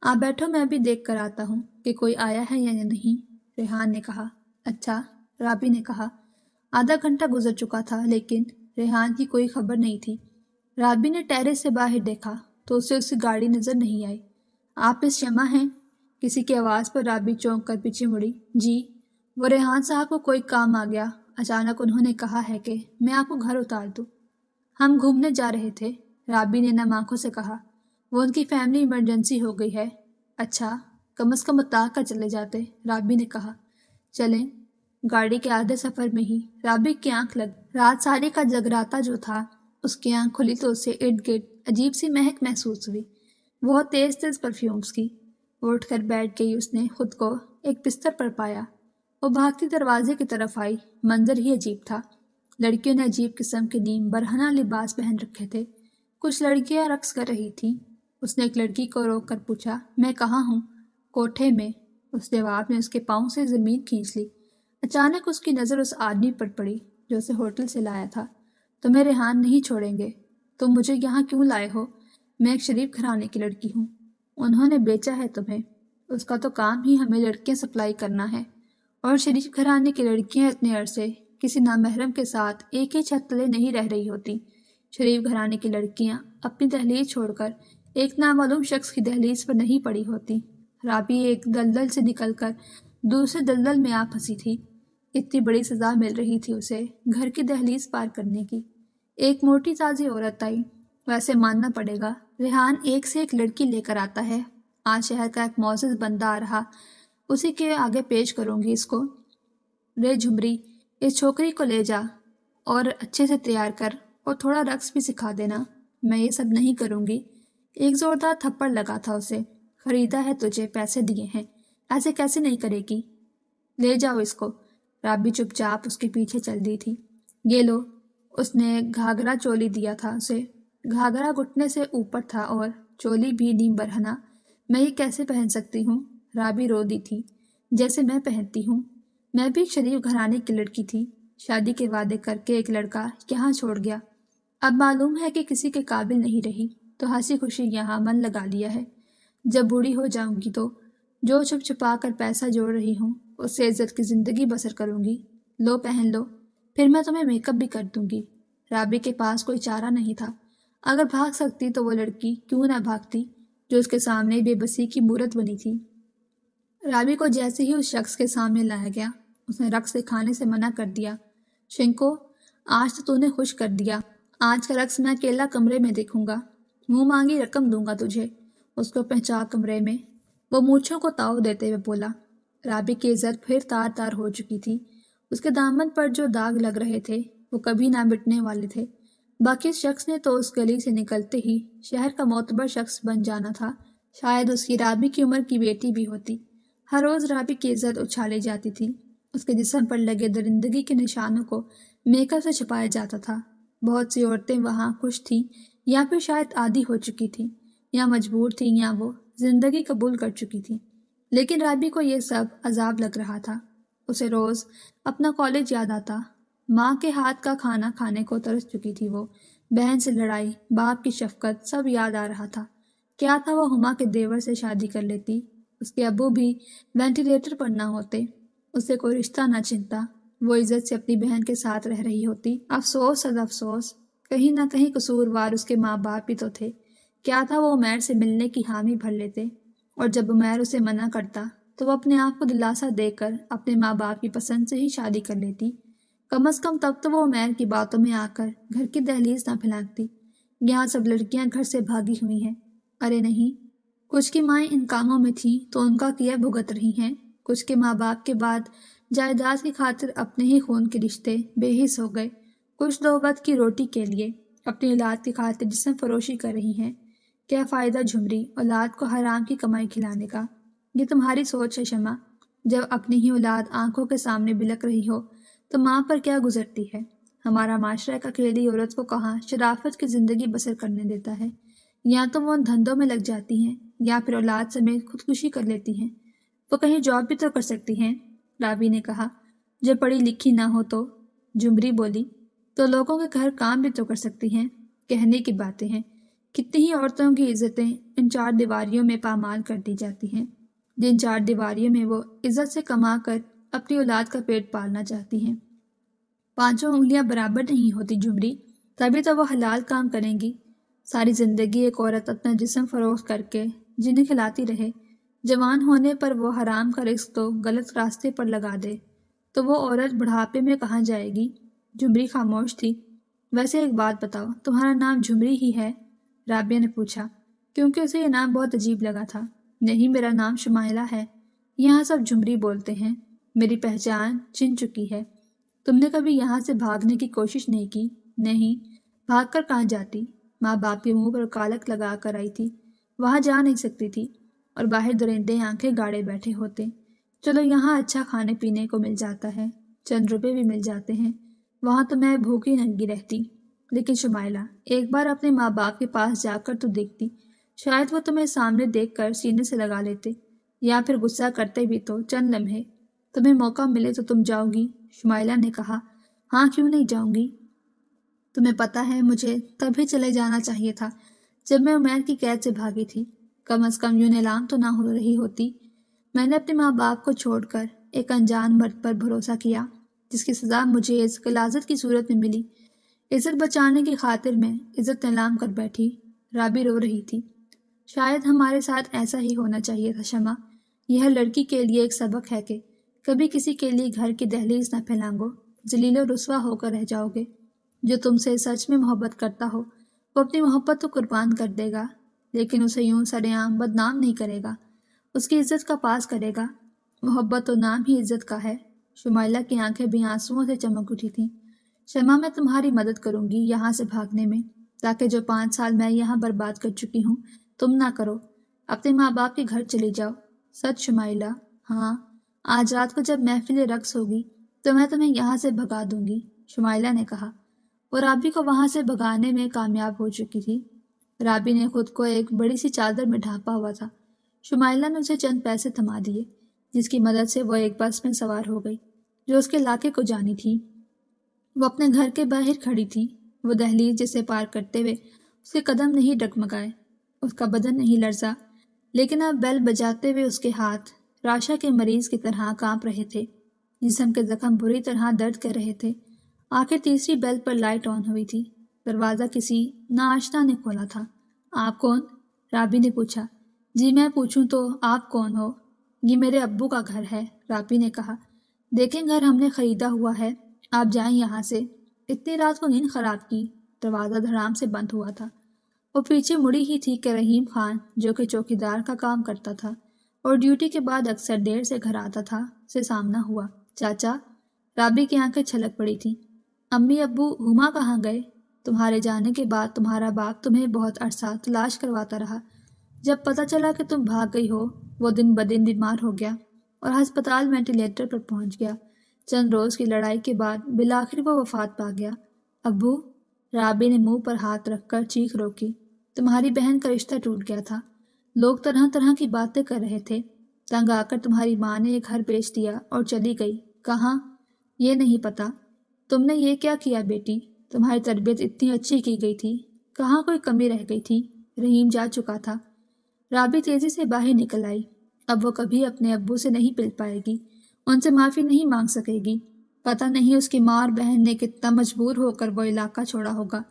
آپ بیٹھو، میں بھی دیکھ کر آتا ہوں کہ کوئی آیا ہے یا نہیں، ریحان نے کہا۔ اچھا، رابی نے کہا۔ آدھا گھنٹہ گزر چکا تھا لیکن ریحان کی کوئی خبر نہیں تھی۔ رابی نے ٹیرس سے باہر دیکھا تو اسے اس کی گاڑی نظر نہیں آئی۔ آپ اس شمع ہیں؟ کسی کی آواز پر رابی چونک کر پیچھے مڑی۔ جی، وہ ریحان صاحب کو کوئی کام آ گیا، اچانک انہوں نے کہا ہے کہ میں آپ کو گھر اتار دوں۔ ہم گھومنے جا رہے تھے، رابی نے نم آنکھوں سے کہا۔ وہ ان کی فیملی ایمرجنسی ہو گئی ہے۔ اچھا، کم از کم اتار کر چلے جاتے، رابی نے کہا۔ چلیں۔ گاڑی کے آدھے سفر میں ہی رابی کی آنکھ لگ۔ رات ساری کا جگراتا جو تھا، اس کی آنکھ کھلی تو اسے ارد گرد عجیب سی مہک محسوس ہوئی، بہت تیز تیز پرفیومز کی۔ وہ اٹھ کر بیٹھ گئی۔ اس نے خود کو ایک بستر پر پایا۔ وہ بھاگتی دروازے کی طرف آئی۔ منظر ہی عجیب تھا۔ لڑکیوں نے عجیب قسم کے نیم برہنہ لباس پہن رکھے تھے۔ کچھ لڑکیاں رقص کر رہی تھیں۔ اس نے ایک لڑکی کو روک کر پوچھا، میں کہاں ہوں؟ کوٹھے میں۔ اس جواب نے اس کے پاؤں سے زمین کھینچ لی۔ اچانک اس کی نظر اس آدمی پر پڑی جو اسے ہوٹل سے لایا تھا۔ تمہیں ریحان نہیں چھوڑیں گے، تم مجھے یہاں کیوں لائے ہو؟ میں ایک شریف گھرانے کی لڑکی ہوں۔ انہوں نے بیچا ہے تمہیں؟ اس کا تو کام ہی ہمیں لڑکیاں سپلائی کرنا ہے، اور شریف گھرانے کی لڑکیاں اتنے عرصے کسی نامحرم کے ساتھ ایک ہی چھت تلے نہیں رہ رہی ہوتی۔ شریف گھرانے کی لڑکیاں اپنی دہلیز چھوڑ کر ایک نامعلوم شخص کی دہلیز پر نہیں پڑی ہوتی۔ رابی ایک دلدل سے نکل کر دوسرے دلدل میں آ پھنسی تھی۔ اتنی بڑی سزا مل رہی تھی اسے گھر کی دہلیز پار کرنے کی۔ ایک موٹی تازی عورت آئی۔ ویسے ماننا پڑے گا، ریحان ایک سے ایک لڑکی لے کر آتا ہے۔ آج شہر کا ایک معزز بندہ آ رہا، اسی کے آگے پیش کروں گی اس کو۔ رے جھمری، اس چھوکری کو لے جا اور اچھے سے تیار کر، اور تھوڑا رقص بھی سکھا دینا۔ میں یہ سب نہیں کروں گی۔ ایک زوردار تھپڑ لگا تھا اسے۔ خریدا ہے تجھے، پیسے دیے ہیں، ایسے کیسے نہیں کرے گی؟ لے جاؤ اس کو۔ رابی چپ چاپ اس کے پیچھے چل دی تھی۔ یہ لو۔ اس نے گھاگرا چولی دیا تھا اسے۔ گھاگرا گھٹنے سے اوپر تھا اور چولی بھی نیم برہنہ۔ میں یہ کیسے پہن سکتی ہوں؟ رابی رو دی تھی۔ جیسے میں پہنتی ہوں۔ میں بھی ایک شریف گھرانے کی لڑکی تھی، شادی کے وعدے کر کے ایک لڑکا یہاں چھوڑ گیا، اب معلوم ہے کہ کسی کے قابل نہیں رہی تو ہنسی خوشی یہاں من لگا لیا ہے۔ جب بوڑھی ہو جاؤں گی تو جو چھپ چھپا کر پیسہ جوڑ رہی ہوں اس سے عزت کی زندگی بسر کروں گی۔ لو پہن لو، پھر میں تمہیں میک اپ بھی کر دوں گی۔ رابی کے پاس کوئی چارہ نہیں تھا۔ اگر بھاگ سکتی تو وہ لڑکی کیوں نہ بھاگتی جو اس کے سامنے بے بسی کی مورت بنی تھی۔ رابی کو جیسے ہی اس شخص کے سامنے لایا گیا، اس نے رقص دکھانے سے منع کر دیا۔ شنکو، آج تو نے خوش کر دیا۔ آج کا رقص میں اکیلا کمرے میں دیکھوں گا، منہ مانگی رقم دوں گا تجھے۔ اس کو پہنچا کمرے میں۔ وہ مونچھوں کو تاؤ دیتے ہوئے بولا۔ رابی کی عزت پھر تار تار ہو چکی تھی۔ اس کے دامن پر جو داغ لگ رہے تھے وہ کبھی نہ مٹنے والے تھے۔ باقی اس شخص نے تو اس گلی سے نکلتے ہی شہر کا معتبر شخص بن جانا تھا۔ شاید اس کی رابی کی عمر کی بیٹی بھی ہوتی۔ ہر روز رابی کی عزت اچھالی جاتی تھی۔ اس کے جسم پر لگے درندگی کے نشانوں کو میک اپ سے چھپایا جاتا تھا۔ بہت سی عورتیں وہاں خوش تھیں، یا پھر شاید عادی ہو چکی تھیں، یا مجبور تھیں، یا وہ زندگی قبول کر چکی تھیں۔ لیکن رابی کو یہ سب عذاب لگ رہا تھا۔ اسے روز اپنا کالج یاد آتا۔ ماں کے ہاتھ کا کھانا کھانے کو ترس چکی تھی وہ۔ بہن سے لڑائی، باپ کی شفقت، سب یاد آ رہا تھا۔ کیا تھا وہ ہما کے دیور سے شادی کر لیتی، اس کے ابو بھی وینٹیلیٹر پر نہ ہوتے، اسے کوئی رشتہ نہ چنتا، وہ عزت سے اپنی بہن کے ساتھ رہ رہی ہوتی۔ افسوس صد افسوس، کہیں نہ کہیں قصوروار اس کے ماں باپ بھی تو تھے۔ کیا تھا وہ عمیر سے ملنے کی حامی بھر لیتے، اور جب عمیر اسے منع کرتا تو وہ اپنے آپ کو دلاسا دے کر اپنے ماں باپ کی پسند سے ہی شادی کر لیتی۔ کم از کم تب تو وہ عمیر کی باتوں میں آ کر گھر کی دہلیز نہ پھینکتی، یہاں سب لڑکیاں گھر سے بھاگی ہوئی ہیں۔ ارے نہیں، کچھ کی مائیں ان کاموں میں تھیں تو ان کا کیا بھگت رہی ہیں۔ کچھ کے ماں باپ کے بعد جائیداد کی خاطر اپنے ہی خون کے رشتے بے حس ہو گئے۔ کچھ دو وقت کی روٹی کے لیے اپنی اولاد کی خاطر جسم فروشی کر رہی ہیں۔ کیا فائدہ جھمری، اولاد کو حرام کی کمائی کھلانے کا؟ یہ تمہاری سوچ ہے شمع۔ جب اپنی ہی اولاد آنکھوں کے سامنے بلک رہی ہو تو ماں پر کیا گزرتی ہے؟ ہمارا معاشرہ ایک اکیلی عورت کو کہاں شرافت کی زندگی بسر کرنے دیتا ہے؟ یا تو وہ ان دھندوں میں لگ جاتی ہیں، یا پھر اولاد سمیت خودکشی کر لیتی ہیں۔ وہ کہیں جاب بھی تو کر سکتی ہیں، رابی نے کہا۔ جو پڑھی لکھی نہ ہو تو؟ جھمری بولی۔ تو لوگوں کے گھر کام بھی تو کر سکتی ہیں۔ کہنے کی باتیں ہیں، کتنی ہی عورتوں کی عزتیں ان چار دیواریوں میں پامال کر دی جاتی ہیں، جن چار دیواریوں میں وہ عزت سے کما کر اپنی اولاد کا پیٹ پالنا چاہتی ہیں۔ پانچوں انگلیاں برابر نہیں ہوتی جھمری، تبھی تو وہ حلال کام کریں گی۔ ساری زندگی ایک عورت اپنا جسم فروخت کر کے جنہیں کھلاتی رہے، جوان ہونے پر وہ حرام کا رزق تو غلط راستے پر لگا دے، تو وہ عورت بڑھاپے میں کہاں جائے گی؟ جھمری خاموش تھی۔ ویسے ایک بات بتاؤ، تمہارا نام جھمری ہی ہے؟ رابعہ نے پوچھا، کیونکہ اسے یہ نام بہت عجیب لگا تھا۔ نہیں، میرا نام شمائلہ ہے، یہاں سب جھمری بولتے ہیں، میری پہچان چھن چکی ہے۔ تم نے کبھی یہاں سے بھاگنے کی کوشش نہیں کی؟ نہیں، بھاگ کر کہاں جاتی؟ ماں باپ کے منہ پر کالک لگا کر آئی تھی، وہاں جا نہیں سکتی تھی، اور باہر درندے آنکھیں گاڑے بیٹھے ہوتے۔ چلو یہاں اچھا کھانے پینے کو مل جاتا ہے، چند روپے بھی مل جاتے ہیں، وہاں تو میں بھوکی ننگی رہتی۔ لیکن شمائلہ، ایک بار اپنے ماں باپ کے پاس جا کر تو دیکھتی، شاید وہ تمہیں سامنے دیکھ کر سینے سے لگا لیتے، یا پھر غصہ کرتے بھی تو چند لمحے۔ تمہیں موقع ملے تو تم جاؤ گی؟ شمائلہ نے کہا۔ ہاں، کیوں نہیں جاؤں گی؟ تمہیں پتہ ہے مجھے تبھی چلے جانا چاہیے تھا جب میں عمیر کی قید سے بھاگی تھی۔ کم از کم یوں نیلام تو نہ ہو رہی ہوتی۔ میں نے اپنے ماں باپ کو چھوڑ کر ایک انجان مرد پر بھروسہ کیا، جس کی سزا مجھے اس غلاظت کی صورت میں ملی۔ عزت بچانے کی خاطر میں عزت نیلام کر بیٹھی۔ رابی رو رہی تھی۔ شاید ہمارے ساتھ ایسا ہی ہونا چاہیے تھا شمع۔ یہ ہر لڑکی کے لیے ایک سبق ہے کہ کبھی کسی کے لیے گھر کی دہلیز نہ پھیلانگو، ذلیل و رسوا ہو کر رہ جاؤ گے۔ جو تم سے سچ میں محبت کرتا ہو وہ اپنی محبت تو قربان کر دے گا، لیکن اسے یوں سرعام بدنام نہیں کرے گا، اس کی عزت کا پاس کرے گا۔ محبت تو نام ہی عزت کا ہے۔ شمائلہ کی آنکھیں بھی آنسوؤں سے چمک اٹھی تھیں۔ شمع، میں تمہاری مدد کروں گی یہاں سے بھاگنے میں، تاکہ جو 5 سال میں یہاں برباد کر چکی ہوں تم نہ کرو۔ اپنے ماں باپ کے گھر چلی جاؤ۔ سچ شمائلہ؟ ہاں، آج رات کو جب محفل رقص ہوگی تو میں تمہیں یہاں سے بھگا دوں گی، شمائلہ نے کہا۔ وہ رابی کو وہاں سے بھگانے میں کامیاب ہو چکی تھی۔ رابی نے خود کو ایک بڑی سی چادر میں ڈھانپا ہوا تھا۔ شمائلہ نے اسے چند پیسے تھما دیے، جس کی مدد سے وہ ایک بس میں سوار ہو گئی جو اس کے علاقے کو جانی تھی۔ وہ اپنے گھر کے باہر کھڑی تھی۔ وہ دہلیز جسے پار کرتے ہوئے اس کے قدم نہیں ڈگمگائے، اس کا بدن نہیں لرزا، لیکن اب بیل بجاتے ہوئے اس کے ہاتھ راشا کے مریض کی طرح کانپ رہے تھے۔ جسم کے زخم بری طرح درد کر رہے تھے۔ آخر تیسری بیل پر لائٹ آن ہوئی تھی۔ دروازہ کسی ناآشنا نے کھولا تھا۔ آپ کون؟ رابی نے پوچھا۔ جی میں پوچھوں تو آپ کون ہو؟ یہ میرے ابو کا گھر ہے، رابی نے کہا۔ دیکھیں گھر ہم نے خریدا ہوا ہے، آپ جائیں یہاں سے۔ اتنی رات کو نیند خراب کی۔ دروازہ دھڑام سے بند ہوا تھا۔ وہ پیچھے مڑی ہی تھی کہ رحیم خان، جو کہ چوکیدار کا کام کرتا تھا اور ڈیوٹی کے بعد اکثر دیر سے گھر آتا تھا، سے سامنا ہوا۔ چاچا؟ رابی کی آنکھیں چھلک پڑی تھیں۔ امی ابو ہما کہاں گئے؟ تمہارے جانے کے بعد تمہارا باپ تمہیں بہت عرصہ تلاش کرواتا رہا۔ جب پتہ چلا کہ تم بھاگ گئی ہو، وہ دن بدن بیمار ہو گیا اور ہسپتال وینٹیلیٹر پر پہنچ گیا۔ چند روز کی لڑائی کے بعد بالآخر وہ وفات پا گیا۔ ابو؟ رابی نے منہ پر ہاتھ رکھ کر چیخ روکی۔ تمہاری بہن کا رشتہ ٹوٹ گیا تھا۔ لوگ طرح طرح کی باتیں کر رہے تھے۔ تنگ آ کر تمہاری ماں نے ایک گھر بیچ دیا اور چلی گئی۔ کہاں؟ یہ نہیں پتا۔ تم نے یہ کیا کیا بیٹی؟ تمہاری تربیت اتنی اچھی کی گئی تھی، کہاں کوئی کمی رہ گئی تھی؟ رحیم جا چکا تھا۔ رابی تیزی سے باہر نکل آئی۔ اب وہ کبھی اپنے ابو سے نہیں پل پائے گی، ان سے معافی نہیں مانگ سکے گی۔ پتہ نہیں اس کی ماں اور بہن نے کتنا مجبور ہو کر وہ علاقہ چھوڑا ہوگا،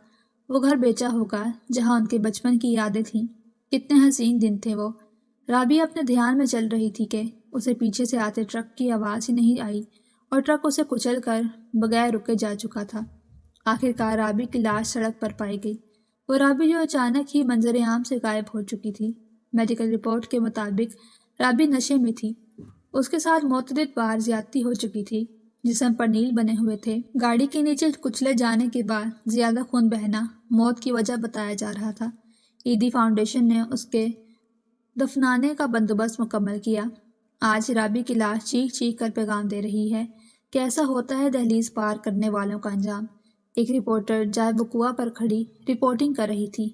وہ گھر بیچا ہوگا جہاں ان کے بچپن کی یادیں تھیں۔ کتنے حسین دن تھے وہ۔ رابی اپنے دھیان میں چل رہی تھی کہ اسے پیچھے سے آتے ٹرک کی آواز ہی نہیں آئی اور ٹرک اسے کچل کر بغیر رکے جا چکا تھا۔ آخرکار رابی کی لاش سڑک پر پائی گئی، وہ رابی جو اچانک ہی منظر عام سے غائب ہو چکی تھی۔ میڈیکل رپورٹ کے مطابق رابی نشے میں تھی، اس کے ساتھ متعدد بار زیادتی ہو چکی تھی، جسم پر نیل بنے ہوئے تھے۔ گاڑی کے نیچے کچلے جانے کے بعد زیادہ خون بہنا موت کی وجہ بتایا جا رہا تھا۔ ایدی فاؤنڈیشن نے اس کے دفنانے کا بندوبست مکمل کیا۔ آج رابی کی لاش چیخ چیخ کر پیغام دے رہی ہے کہ ایسا ہوتا ہے دہلیز پار کرنے والوں کا انجام۔ ایک رپورٹر جائے وقوع پر کھڑی رپورٹنگ کر رہی تھی۔